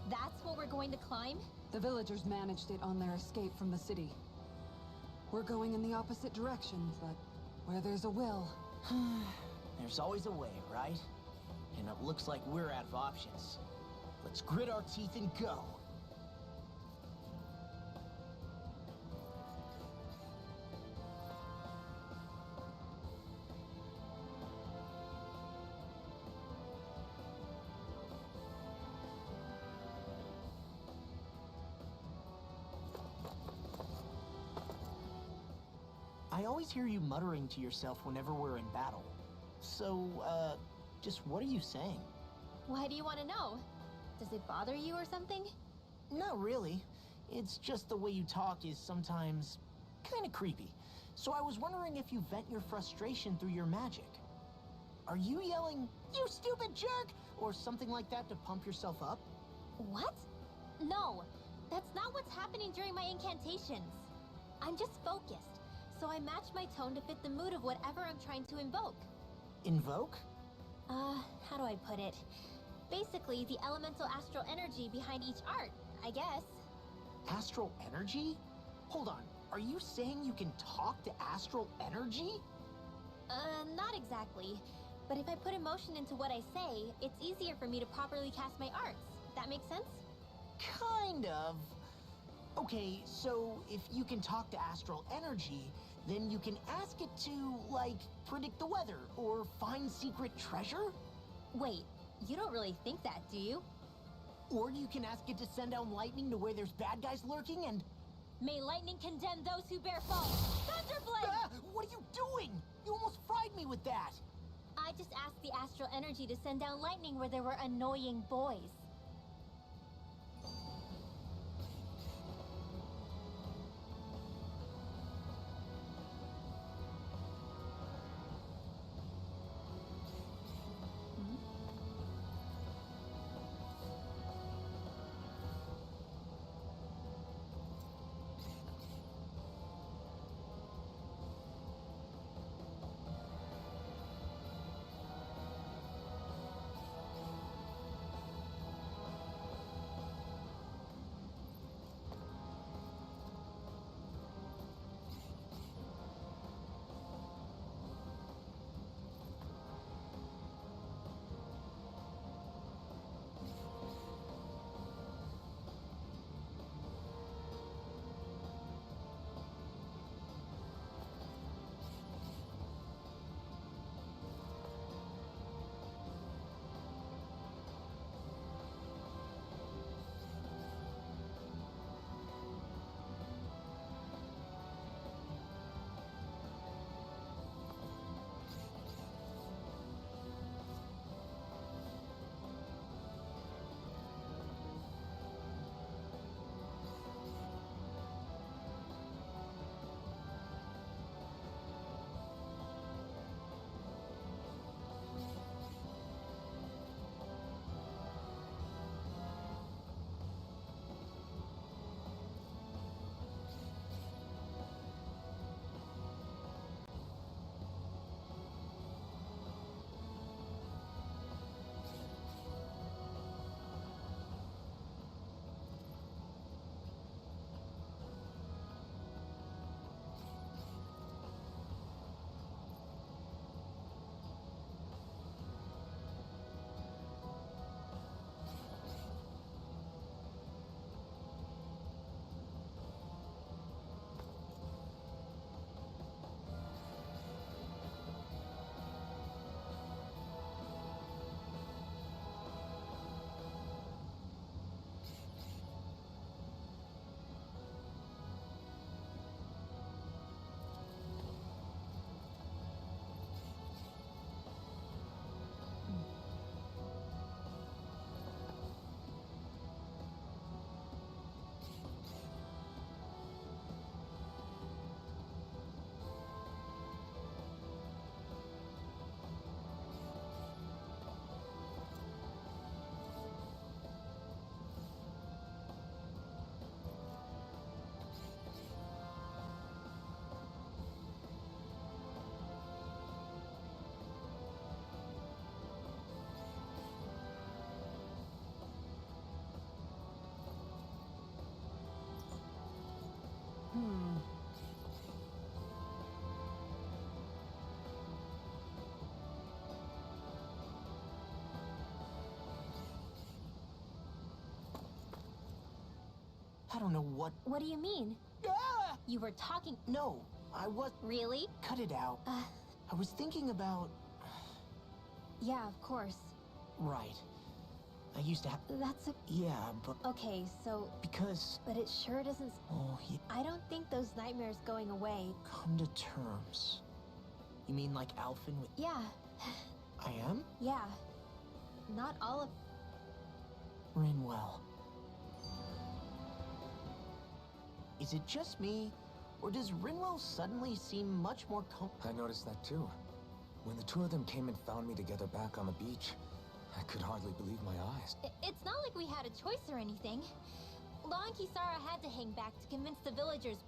That's what we're going to climb? The villagers managed it on their escape from the city. We're going in the opposite direction, but where there's a will... There's always a way, right? And it looks like we're out of options. Let's grit our teeth and go. I always hear you muttering to yourself whenever we're in battle. So, just what are you saying? Why do you want to know? Does it bother you or something? Not really. It's just the way you talk is sometimes kind of creepy. So I was wondering if you vent your frustration through your magic. Are you yelling, "You stupid jerk," or something like that to pump yourself up? What? No, that's not what's happening during my incantations. I'm just focused, so I match my tone to fit the mood of whatever I'm trying to invoke. Invoke? How do I put it? Basically, the elemental astral energy behind each art, I guess. Astral energy? Hold on, are you saying you can talk to astral energy? Not exactly. But if I put emotion into what I say, it's easier for me to properly cast my arts. That makes sense? Kind of. Okay, so if you can talk to astral energy, then you can ask it to, like, predict the weather or find secret treasure? Wait, you don't really think that, do you? Or you can ask it to send down lightning to where there's bad guys lurking and... May lightning condemn those who bear false! Thunderblade! Ah! What are you doing? You almost fried me with that! I just asked the astral energy to send down lightning where there were annoying boys. I don't know what... What do you mean? Ah! You were talking... No, I was... Really? Cut it out. I was thinking about... Yeah, of course. Right. I used to have... That's a... Yeah, but... Okay, so... Because... But it sure doesn't... Oh, yeah. I don't think those nightmares going away. Come to terms. You mean like Alphen with... Yeah. I am? Yeah. Not all of... Rinwell. Is it just me, or does Rinwell suddenly seem much more I noticed that too. When the two of them came and found me together back on the beach, I could hardly believe my eyes. It's not like we had a choice or anything. Law and Kisara had to hang back to convince the villagers.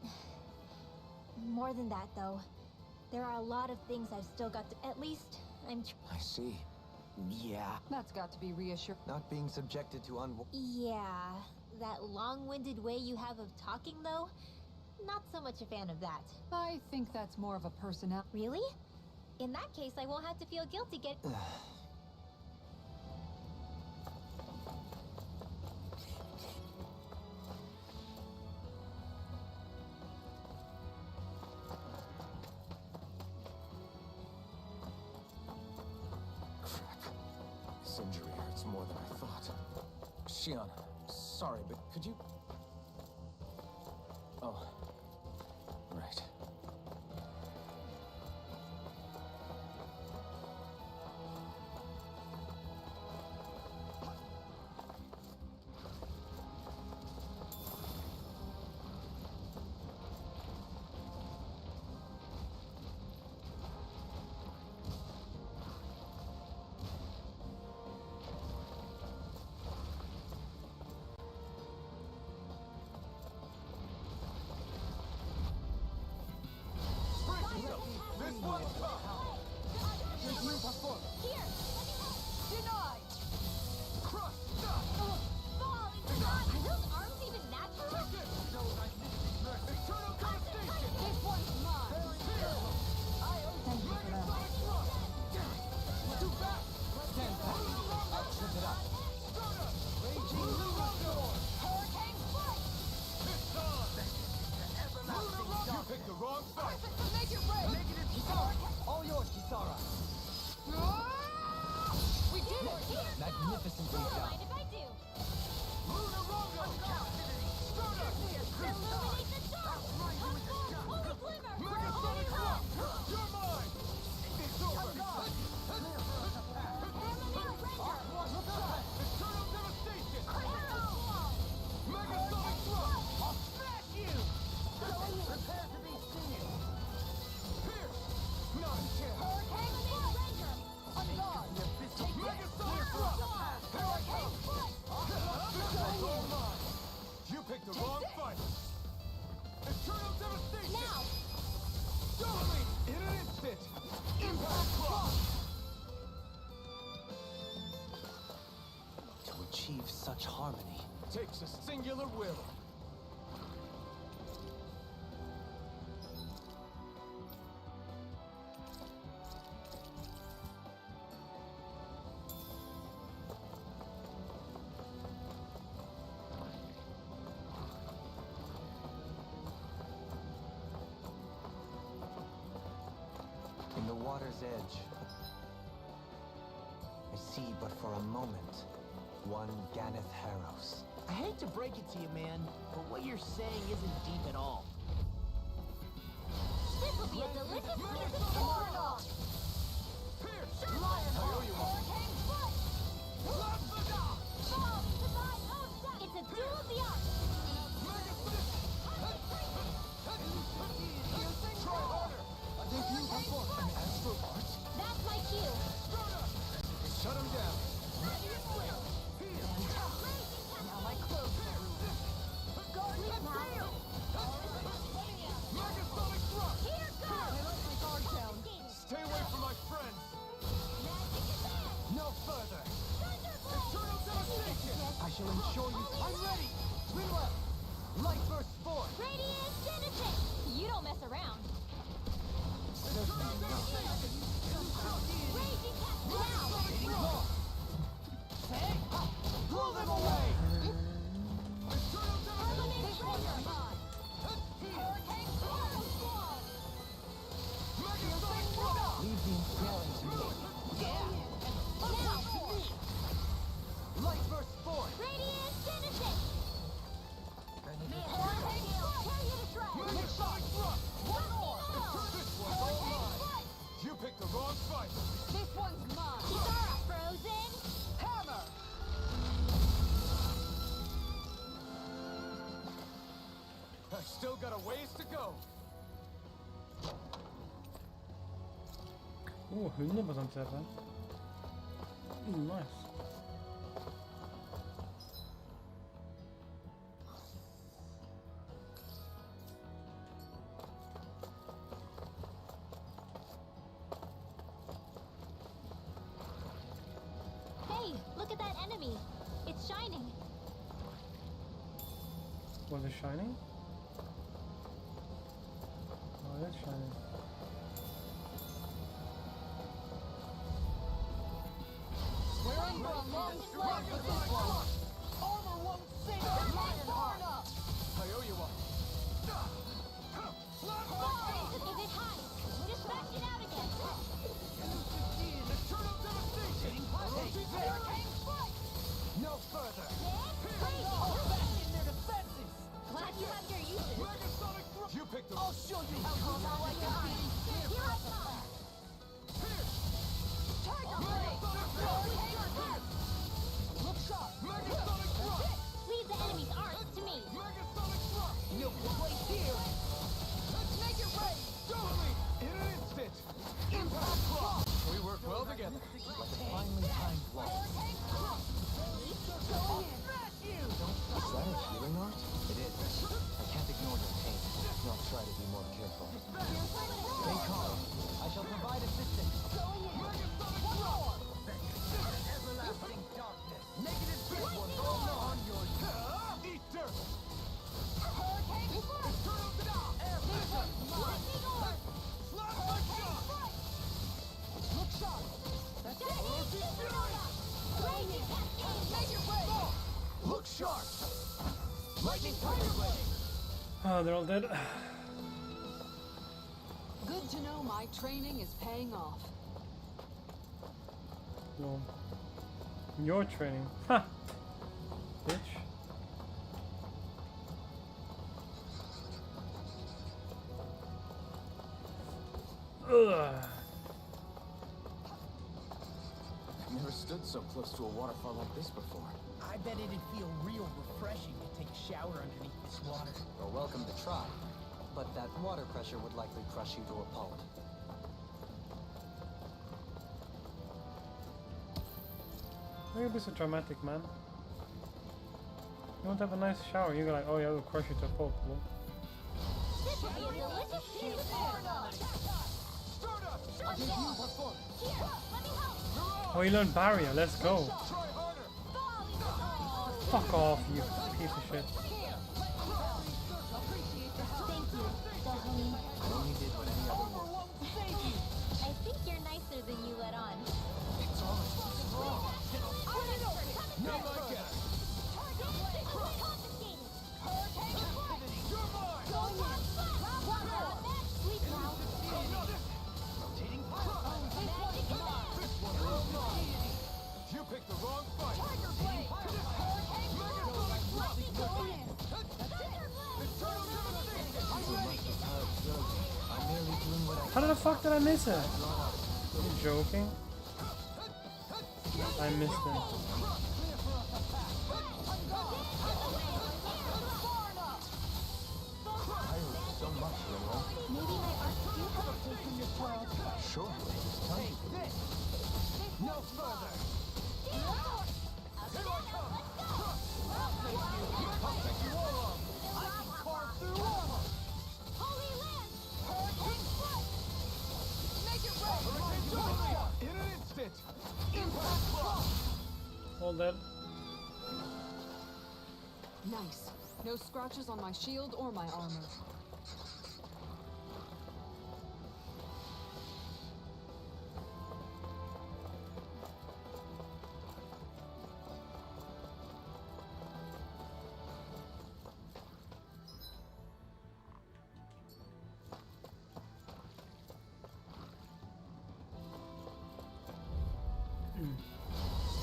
More than that, though. There are a lot of things I've still got to... At least, I see. Yeah. That's got to be reassuring. Not being subjected to Yeah. That long-winded way you have of talking, though? Not so much a fan of that. I think that's more of a personality. Really? In that case, I won't have to feel guilty Crap. This injury hurts more than I thought. Shion, sorry, but could you... Oh. Right. Magnificently done. Mind if I do? You picked the wrong fight! Eternal devastation! Now! Dominate in an instant! Impact block! To achieve such harmony. Takes a singular will. In the water's edge, I see but for a moment one Ganeth Harrows. I hate to break it to you, man, but what you're saying isn't deep at all. This will be a delicious piece of corn! It's a duel of the arts! That's my cue! Shut him down. Now my clothes are ruined. Megasonic thrust! Here goes! I let my guard down. Stay away from my friends! No further! Eternal devastation! I shall ensure you. I'm ready! Rinwell! Light burst forth! Radiant Genesis! You don't mess around. Raging Cast now! Blow them away! Eternal devastation! Oh, 100% träffar. Nice. Hey, look at that enemy. It's shining. Was it shining? Oh, it is shining. We're in for a long slog with this one. Armor won't save the Lionheart. I owe you one. If it hides, just back it out again. Eternal devastation. Hurricane strike. No further. All back in their defenses. Glad you have your uses. Megasonic throw. You picked the I'll show you how good I can be. Here I come. Tiger Blade. Look sharp. Megasonic throw. Leave the enemy's arms to me. Megasonic throw. No place here. Let's make it rain. Totally. In an instant. Impact block. We work well together. Finally time block. Go in. Smash you. Is that a healing art? It is. I can't ignore your pain. I'll try to be more careful. Stay calm. I shall provide assistance. Everlasting darkness. Negative big one. On your eat dirt. Hurricane strike. Eternal denial. Air pressure. Slap my shot. Look sharp. That's it. Make it rain. Look sharp. Lightning tiger blade. Oh, they're all dead. Good to know my training is paying off. No. Your training. Ha! Bitch. Ugh. I've never stood so close to a waterfall like this before. I bet it'd feel real refreshing to take a shower underneath this water. You're welcome to try. But that water pressure would likely crush you to a pulp. Why are you so dramatic, man? You want to have a nice shower, you go like, oh yeah, we'll crush you to a pulp. Well, This will be a delicious oh, you learned barrier, let's go. Fuck off, you piece of shit. Thank you, Dahomey. I only did what any other would. I think you're nicer than you let on. It's almost strong. No, I get it. confiscated. Sweet now. You picked the wrong fight. How the fuck did I miss it? You joking? I missed it. So much, Leroy. Maybe my art do have a place in this world. Sure, it's time. No further. I can carve through armor. Holy Land! Hurricane strike. Make it rain. In an instant. Impact block. All dead. Nice. No scratches on my shield or my armor.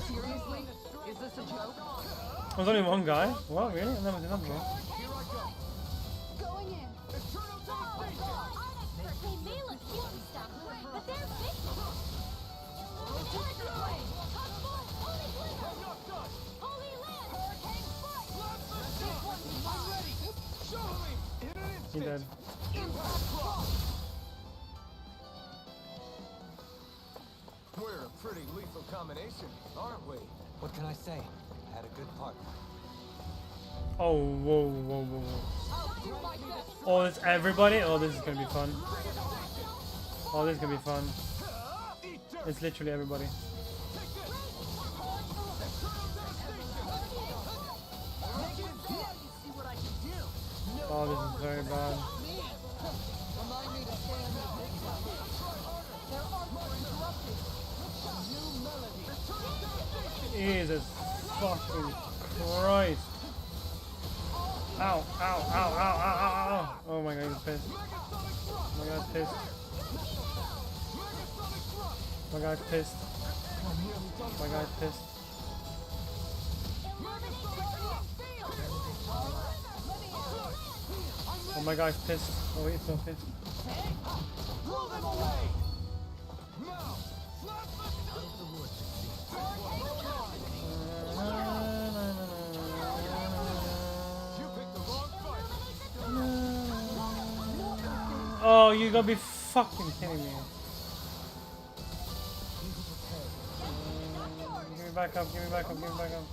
Seriously? Is this a joke? There's only one guy? What, really? I've never seen that before. Going in. Eternal devastation. They may look cute and stuff, but they're big. Holy Land! Hurricane strike. I'm ready. Show me. In an He instant. dead. Impact block. pretty lethal combination, aren't we? What can I say? I had a good partner. Oh, whoa, whoa, whoa, whoa. Oh, it's everybody? Oh, this is gonna be fun. Oh, this is gonna be fun. It's literally everybody. Oh, this is very bad. Jesus fucking Christ. Ow, ow, ow, ow, ow, ow, ow. Oh my god, he's pissed. Oh my god, pissed. Oh my god, pissed. Oh my god, pissed. Oh my god, pissed. Oh, he's so pissed. Oh, you gotta be fucking kidding me. Give me back up, give me back up, give me back up.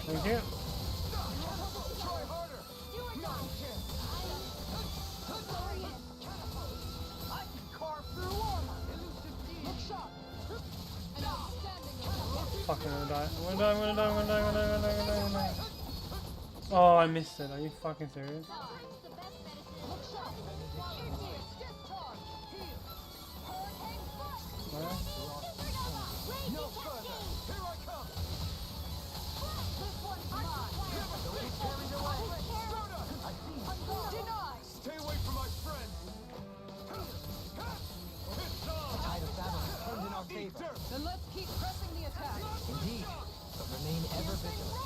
Thank you. Fucking gonna die. I'm gonna die, I'm gonna die, I'm gonna die, I'm gonna die, I'm gonna die, I'm gonna die. Oh, I missed it. Are you fucking serious? Stay away from my friend. The tide of battle has turned in our favor. Then let's keep pressing the attack. Indeed, but remain ever vigilant.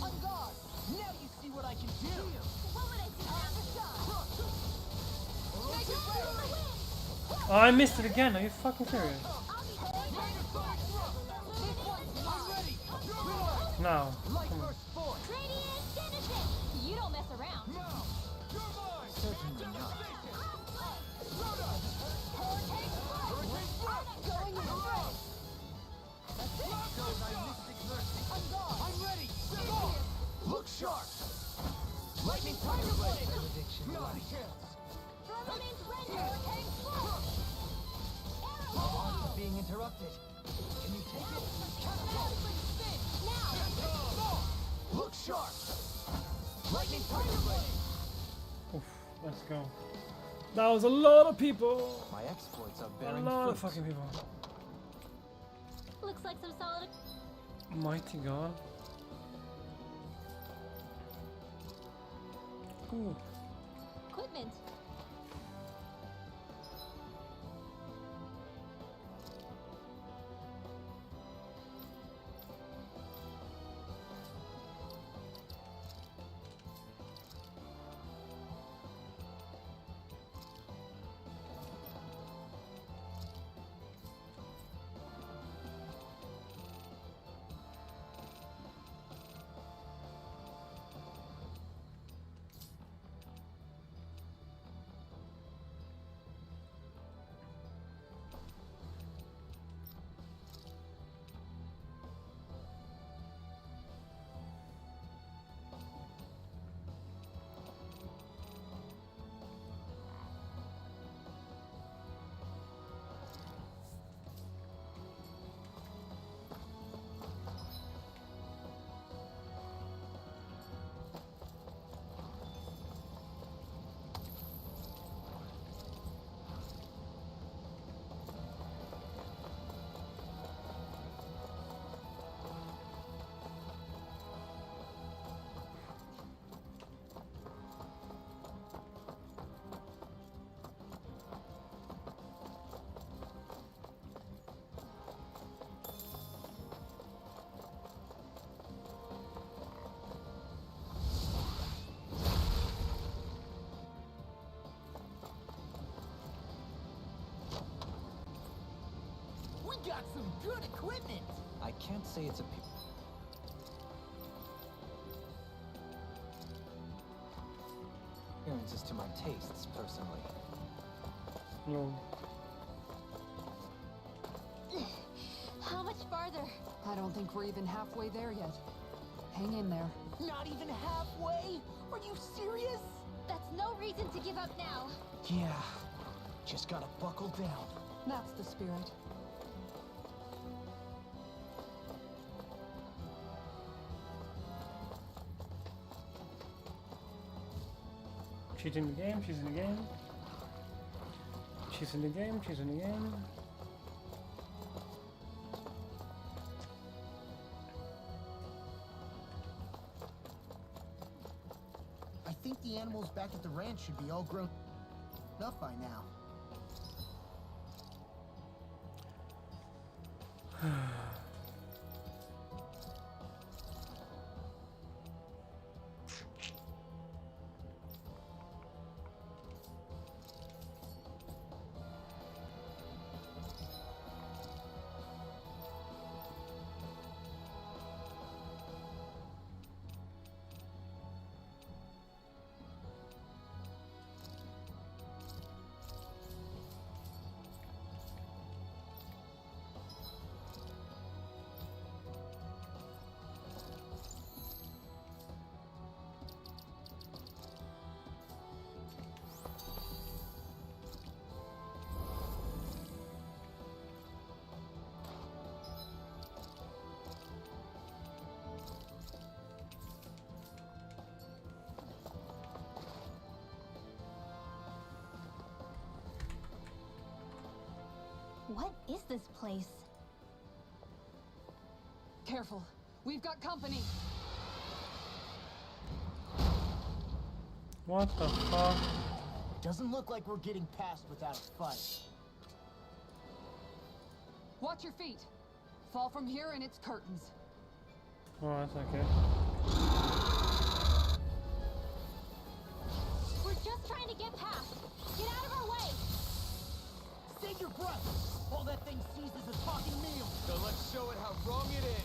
On guard. Now you see what I can do. Oh, I missed it again. Are you fucking serious? No. Come on. You don't mess around. Certainly not. I'm ready. Look sharp. Lightning fire blade. Prediction. Not a chance. Our arms are being interrupted. Can you take it? Look sharp. Lightning fire blade. Oof, let's go. That was a lot of people. My exploits are A bearing lot fruit. of fucking people. Looks like some solid Mighty God. Ooh. equipment. We got some good equipment. I can't say it's a influences to my tastes, personally. No. How much farther? I don't think we're even halfway there yet. Hang in there. Not even halfway? Are you serious? That's no reason to give up now. Yeah, just gotta buckle down. That's the spirit. She's in the game, she's in the game. She's in the game, she's in the game. I think the animals back at the ranch should be all grown up by now. What is this place? Careful. We've got company. What the fuck? Doesn't look like we're getting past without a fight. Watch your feet. Fall from here and it's curtains. Oh, that's okay. We're just trying to get past. Get out of our way. Save your breath! All that thing sees is a talking meal! So let's show it how wrong it is.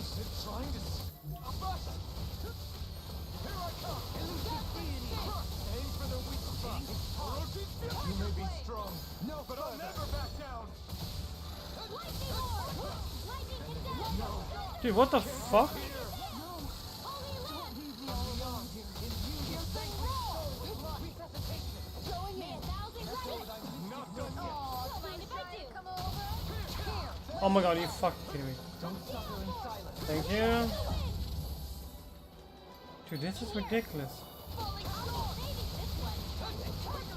Is it trying to stop us? Here I come! Elusive deity! Aim for the weak spot. You may be strong, but I'll never back down. Lightning Lord! Lightning condemned! Dude, what the fuck? Holy Land! Showing me 1,000 credits! Not done yet. Don't mind if I do. Come over. Oh my god, are you fucking kidding me? Don't suffer in silence. Thank you. Dude, this is ridiculous. Falling off. Saving this one. Up and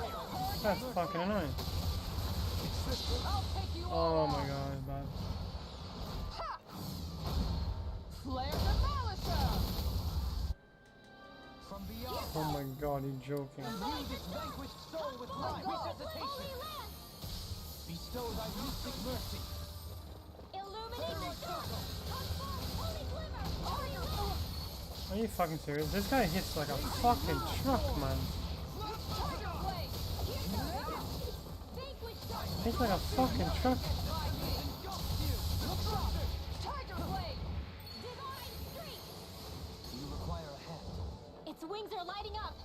out. That's fucking annoying. I'll take you all Oh on. my god, it's bad. Ha! Flare the Malisa! From beyond, Oh my god, you're joking. imbue this vanquished soul with life. Resuscitation. Holy Land! Bestow thy mystic mercy. Illuminate the dark! Holy Glimmer! Are you fucking serious? This guy hits like a fucking truck, man. Tiger Blade! Vanquish darkness! Hits like a fucking truck. Tiger Blade! Divine Streak! Do you require a hand? Its wings are lighting up!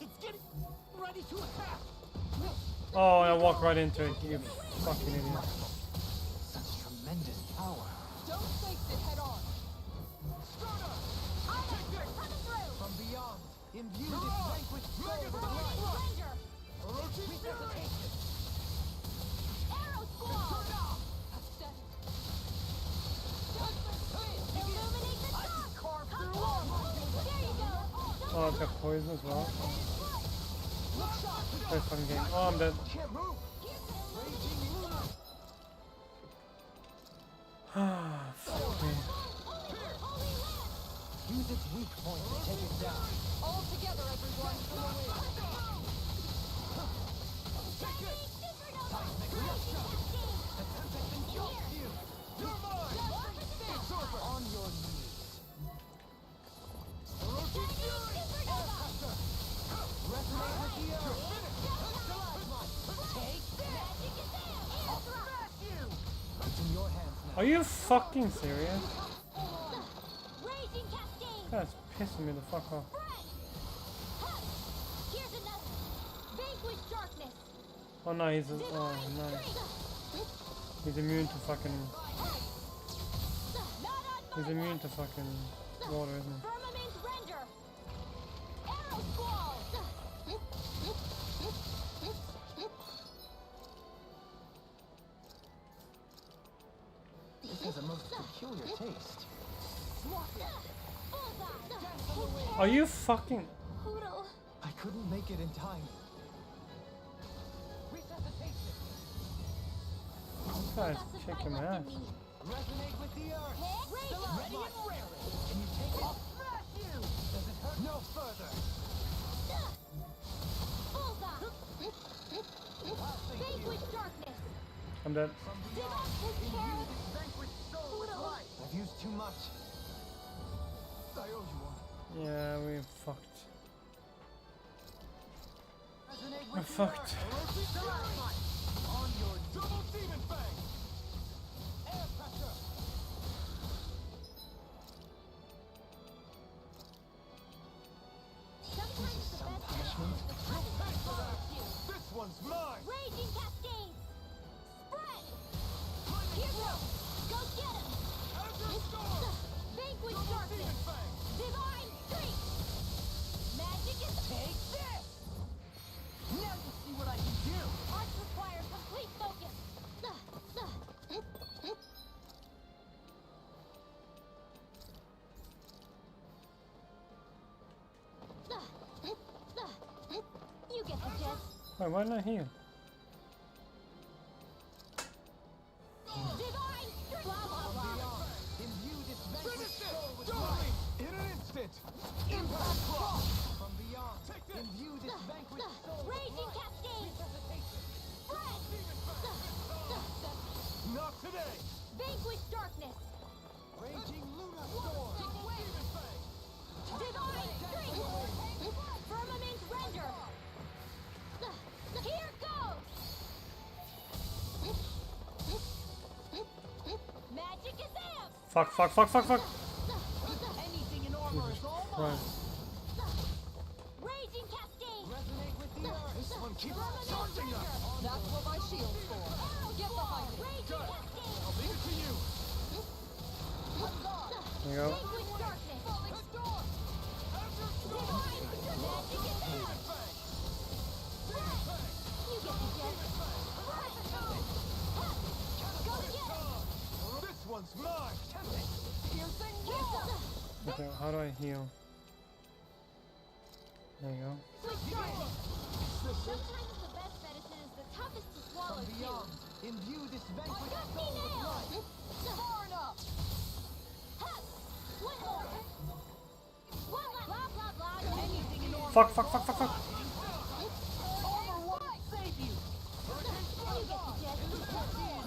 It's getting ready to attack! Oh, I walked right into it, you fucking idiot. Such tremendous power. Don't face it head on! Coming through! From beyond, imbue this vanquished soul with Holy life. Splendor! Resuscitation. Arrow Squall! Illuminate the dark! Carve Come through on! armor. There you go! Oh, I've got poison as well. Play fucking game. Oh, I'm dead. Can't move. Raging lunar. Ah, fuck me. Use its weak point to take it down. All together, everyone! On your knees. Resonate with the earth. Take this. I'll smash you. It's in your hands now. Are you fucking serious? That's pissing me the fuck off. Here's another. Vanquish darkness. Oh no, he's oh nice. He's immune to fucking. He's immune to fucking water, isn't he? Firmament render. Arrow squall. This has a most peculiar taste. Are you fucking? Poodle. I couldn't make it in time. Resuscitation. This guy's kicking my ass. Resonate with the earth. Ready and raring. Can you take it? I'll smash you. Does it hurt? No further. Vanquish darkness. I'm dead. I've used too much. I owe you one. Yeah, we fucked. Resonate We're with the fucked. earth. On your double demon fang. Air pressure. Sometimes the best punishment. follows you. This one's mine. Raging cascades. Spread. Here goes. Go get him. Vanquish darkness. Divine streak. Magic is. Take this. Now you see what I can do. Arts require complete focus. You get the gist. Wait, why did I heal? Divine streak. Blah blah blah. Imbue this vanquished soul with life. In an instant. Impact cross. From beyond. Imbue this vanquished soul with Raging life. cascades. Resuscitation. Spread. Not today. Vanquish darkness. Raging Luna Storm. Divine streak. Firmament render. Here goes. Magic is amped. Fuck, fuck, fuck, fuck, fuck. Anything in armor is all mine. Right. Raging cascade. Resonate with the earth. This one keeps Firmament charging us. render. That's what my shield's for. Get behind me. Raging cascade. I'll leave it to you. There you go. Vanquish darkness. Divine magic is amped. You get the gist. Go get it. This one's mine. Piercing whistle. Okay, how do I heal? There you go. Switch darkness. Sometimes the best medicine is the toughest to swallow From too. beyond. Imbue this vanquished Got me soul with nailed. life. Far enough. One more. One last. Blah blah blah. Anything in order. Fuck, fuck, fuck, fuck, fuck. Armor won't save you. You get the gist.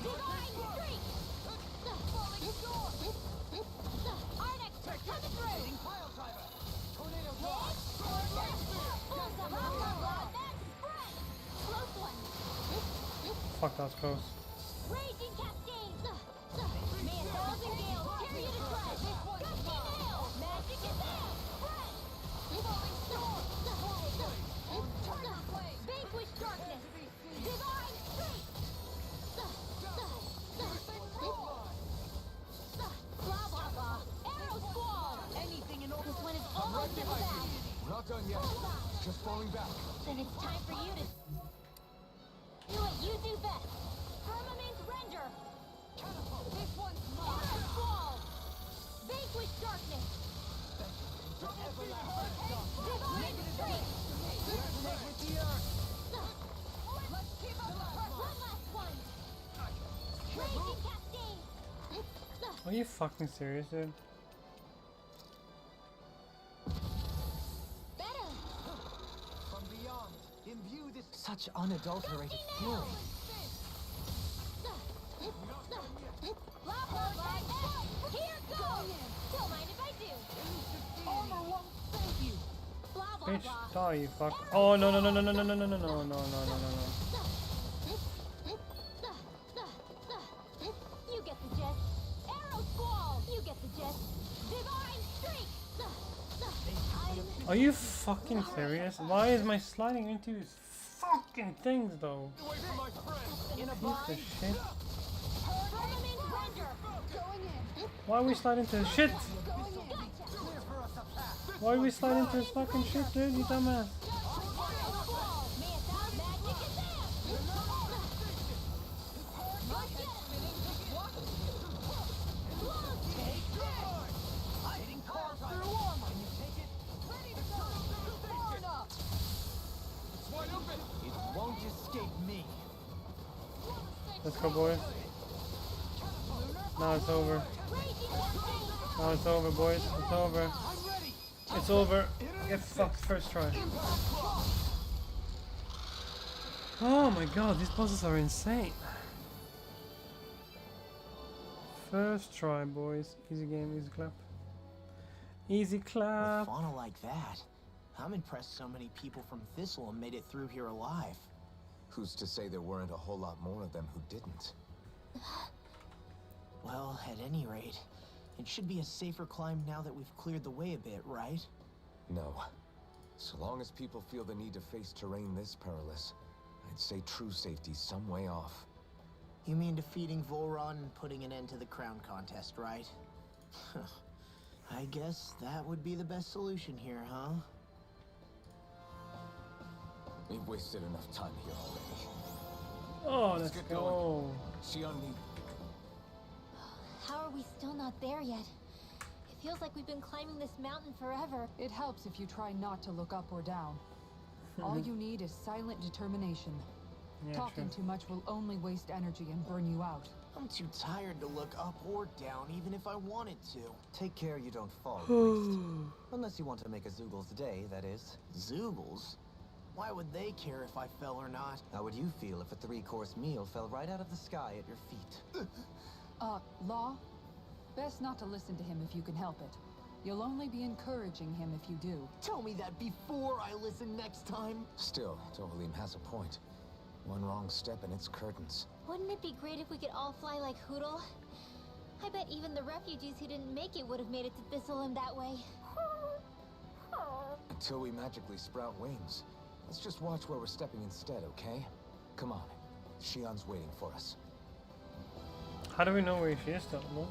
Divine streak. Arnex penetrating. Pile driver. Tornado Hit. blast. Blah blah blah. That's spread. Close one. Fuck, that was close. Raging cascade. May a thousand gales tear you to shreds. Got me nailed. Magic is out. Spread. Falling storm. Vanquish darkness. Divine streak. Blah blah blah. Arrow squall. Anything in order. This one is almost as bad. We're not done yet. Just falling back. Then it's time for you to do what you do best. Firmament render. This one's mine. Arrow squall. Vanquish darkness. Divine streak. Resonate with the earth. Let's keep up the pressure. One last one. Raging cascade. Are you fucking serious, dude? Better. From beyond. Imbue this. Such unadulterated fury. Blah blah blah. Here goes. Don't mind if I do. Armor won't save you. Blah blah Bitch, blah. die, you fuck. Oh, no, no, no, no, no, no, no, no, no, no, no, no, no, no, no. You get the gist. Arrow squall. You get the gist. Divine streak. Are you fucking serious? Why is my sliding into these fucking things though? In a Piece bind. of shit. Going in. Why are we sliding into the shit? Going in. Why are we sliding into this fucking shit, dude? You dumbass. Hitting cars through armor. Can you take it? Far enough. It won't escape me. Let's go, boys. Now it's over. Now it's over, boys. It's over. It's over. Get fucked first try. Oh my god, these bosses are insane. First try, boys. Easy game, easy clap. Easy With clap. fauna like that, I'm impressed so many people from Thistleum made it through here alive. Who's to say there weren't a whole lot more of them who didn't? Well, at any rate, it should be a safer climb now that we've cleared the way a bit, right? No. So long as people feel the need to face terrain this perilous, I'd say true safety's some way off. You mean defeating Volron and putting an end to the crown contest, right? I guess that would be the best solution here, huh? We've wasted enough time here already. Oh, let's get go. going. Xion need... How are we still not there yet? It feels like we've been climbing this mountain forever. It helps if you try not to look up or down. All you need is silent determination. Yeah, Talking true. too much will only waste energy and burn you out. I'm too tired to look up or down, even if I wanted to. Take care you don't fall, priest. Unless you want to make a Zoogel's day, that is. Zoogles? Why would they care if I fell or not? How would you feel if a 3-course meal fell right out of the sky at your feet? Law? Best not to listen to him if you can help it. You'll only be encouraging him if you do. Tell me that before I listen next time. Still, Tohalim has a point. One wrong step and it's curtains. Wouldn't it be great if we could all fly like Hootle? I bet even the refugees who didn't make it would have made it to Thistleum that way. Until we magically sprout wings. Let's just watch where we're stepping instead, okay? Come on. Xion's waiting for us. How do we know where she is still? No?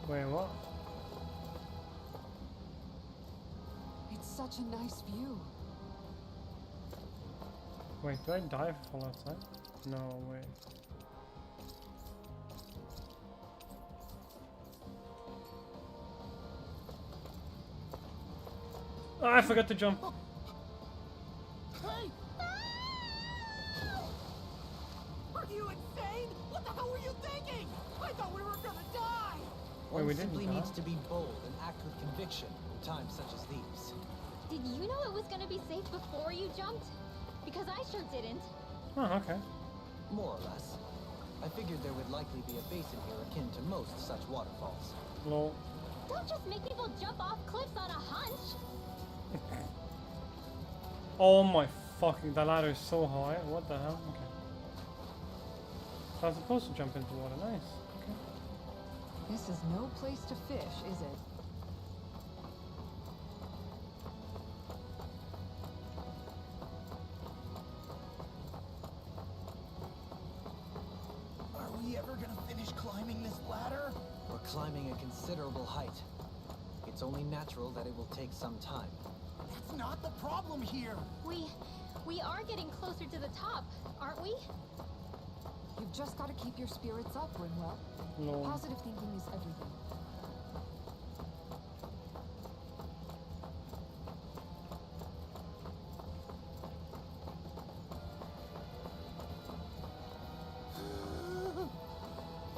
Wait, what? It's such a nice view. Wait, do I die if I fall outside? No, wait. Oh, I forgot to jump. Hey! Are you insane? What the hell were you thinking? I thought we were gonna die! Wait, One we didn't simply die? needs to be bold and act with conviction in times such as these. Did you know it was gonna be safe before you jumped? Because I sure didn't. Oh, okay. More or less. I figured there would likely be a basin here akin to most such waterfalls. Lol. Don't just make people jump off cliffs on a hunch. Oh my fucking, that ladder is so high. What the hell? Okay. So I was supposed to jump into water. Nice. Okay. This is no place to fish, is it? Are we ever gonna finish climbing this ladder? We're climbing a considerable height. It's only natural that it will take some time. That's not the problem here. We are getting closer to the top, aren't we? You've just got to keep your spirits up, Rinwell. Lol. Positive thinking is everything.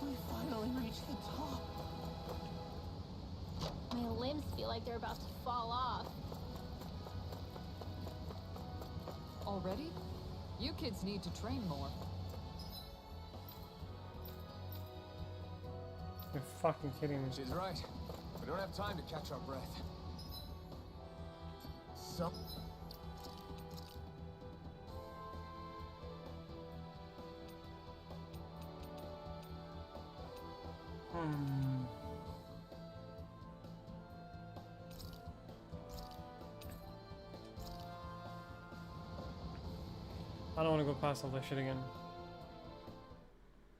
We finally reached the top. My limbs feel like they're about to fall off. Already? You kids need to train more. You're fucking kidding me. She's right. We don't have time to catch our breath. So, I don't want to go past all that shit again.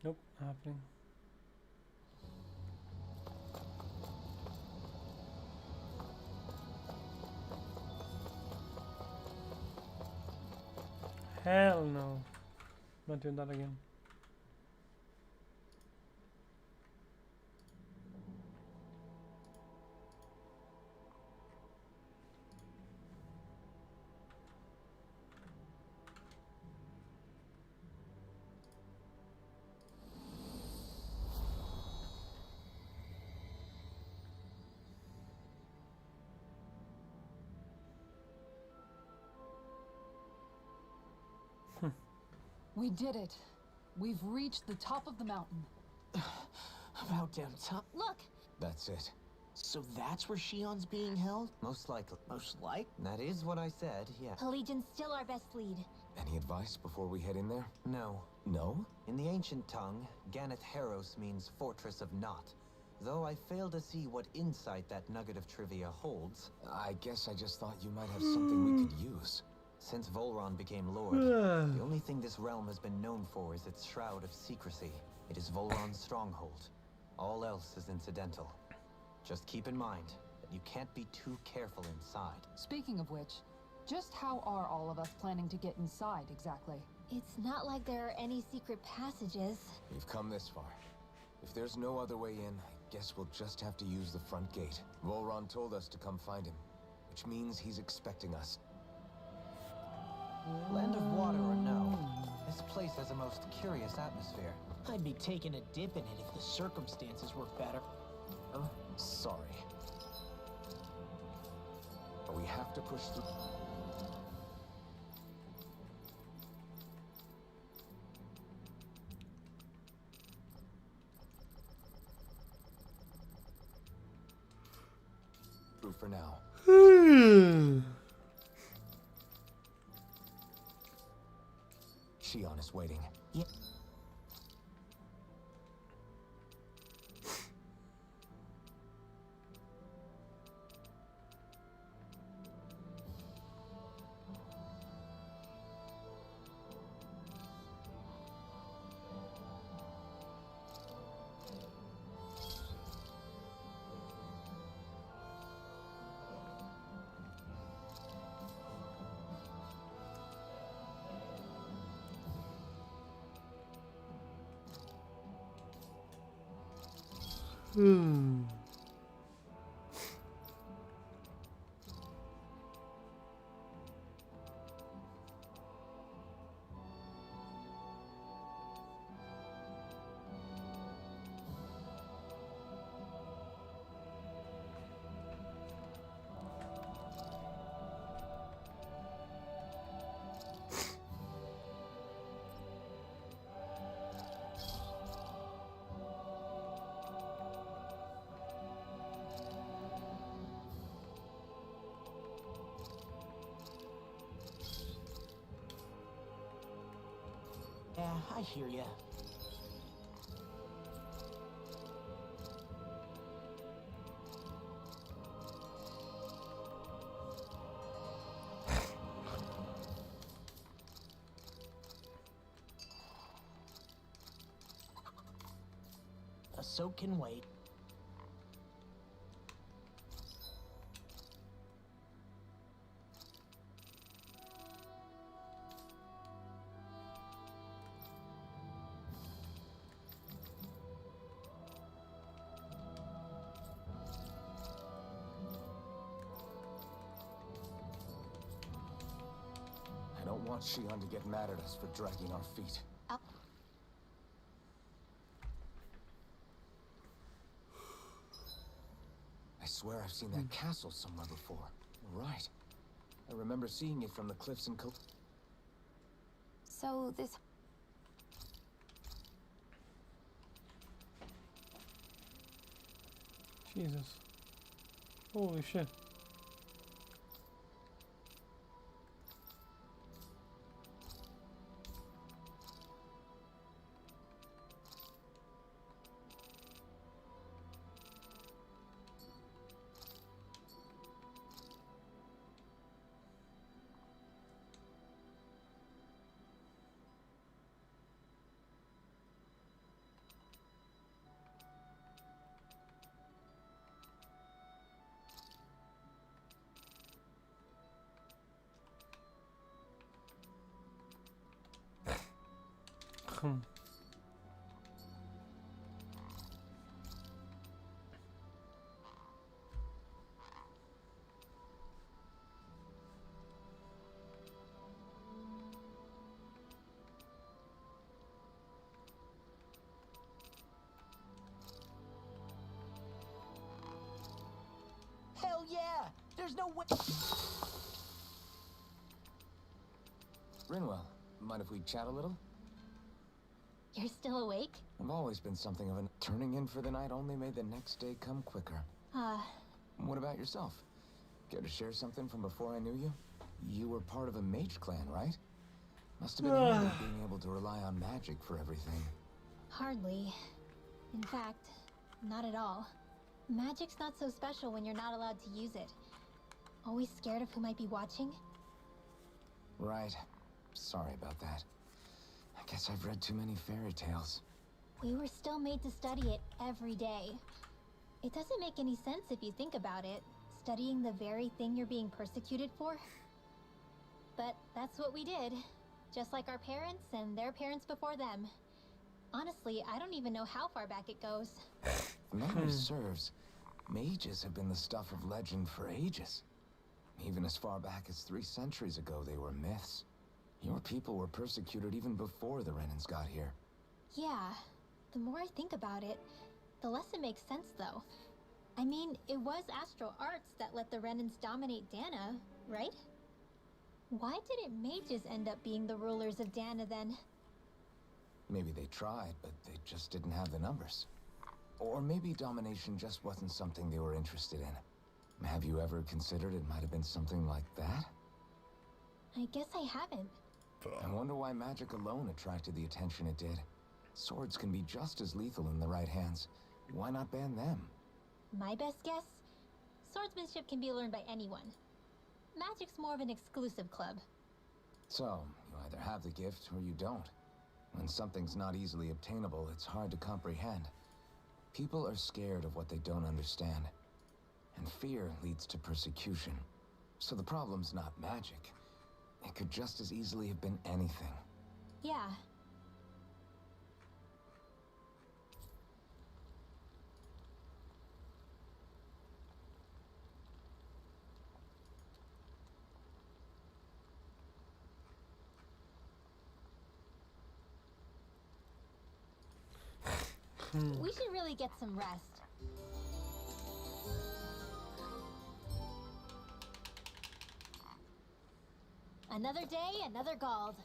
Nope, not happening. Hell no. Not doing that again. We did it. We've reached the top of the mountain. about damn time. Look, That's it. So that's where Shion's being held? Most likely. Most like? That is what I said, yeah. Legion's still our best lead. Any advice before we head in there? No. No? In the ancient tongue, Ganeth Heros means Fortress of Naught. Though I fail to see what insight that nugget of trivia holds. I guess I just thought you might have something we could use. Since Volron became Lord, the only thing this realm has been known for is its shroud of secrecy. It is Volron's stronghold. All else is incidental. Just keep in mind that you can't be too careful inside. Speaking of which, just how are all of us planning to get inside exactly? It's not like there are any secret passages. We've come this far. If there's no other way in, I guess we'll just have to use the front gate. Volron told us to come find him, which means he's expecting us. Land of water or no, this place has a most curious atmosphere. I'd be taking a dip in it if the circumstances were better. Sorry. But we have to push through. Through for now. Shion is waiting. Yeah. Yeah, I hear ya. A soak can wait. don't want Shion to get mad at us for dragging our feet. Oh. I swear I've seen that castle somewhere before. Right. I remember seeing it from the cliffs in So this... Jesus. Holy shit. Hell yeah! There's no way. Rinwell, mind if we chat a little? You're still awake? I've always been something of an... Turning in for the night only made the next day come quicker. What about yourself? Care to share something from before I knew you? You were part of a mage clan, right? Must have been handy being able to rely on magic for everything. Hardly. In fact, not at all. Magic's not so special when you're not allowed to use it. Always scared of who might be watching? Right. Sorry about that. I guess I've read too many fairy tales. We were still made to study it every day. It doesn't make any sense if you think about it. Studying the very thing you're being persecuted for. But that's what we did. Just like our parents and their parents before them. Honestly, I don't even know how far back it goes. If memory serves, mages have been the stuff of legend for ages. Even as far back as 3 centuries ago, they were myths. Your people were persecuted even before the Renans got here. Yeah, the more I think about it, the less it makes sense though. I mean, it was astral arts that let the Renans dominate Dana, right? Why didn't mages end up being the rulers of Dana then? Maybe they tried, but they just didn't have the numbers. Or maybe domination just wasn't something they were interested in. Have you ever considered it might have been something like that? I guess I haven't. I wonder why magic alone attracted the attention it did. Swords can be just as lethal in the right hands. Why not ban them? My best guess? Swordsmanship can be learned by anyone. Magic's more of an exclusive club. So, you either have the gift or you don't. When something's not easily obtainable, it's hard to comprehend. People are scared of what they don't understand. And fear leads to persecution. So the problem's not magic. It could just as easily have been anything. Yeah. We should really get some rest. Another day, another Gald.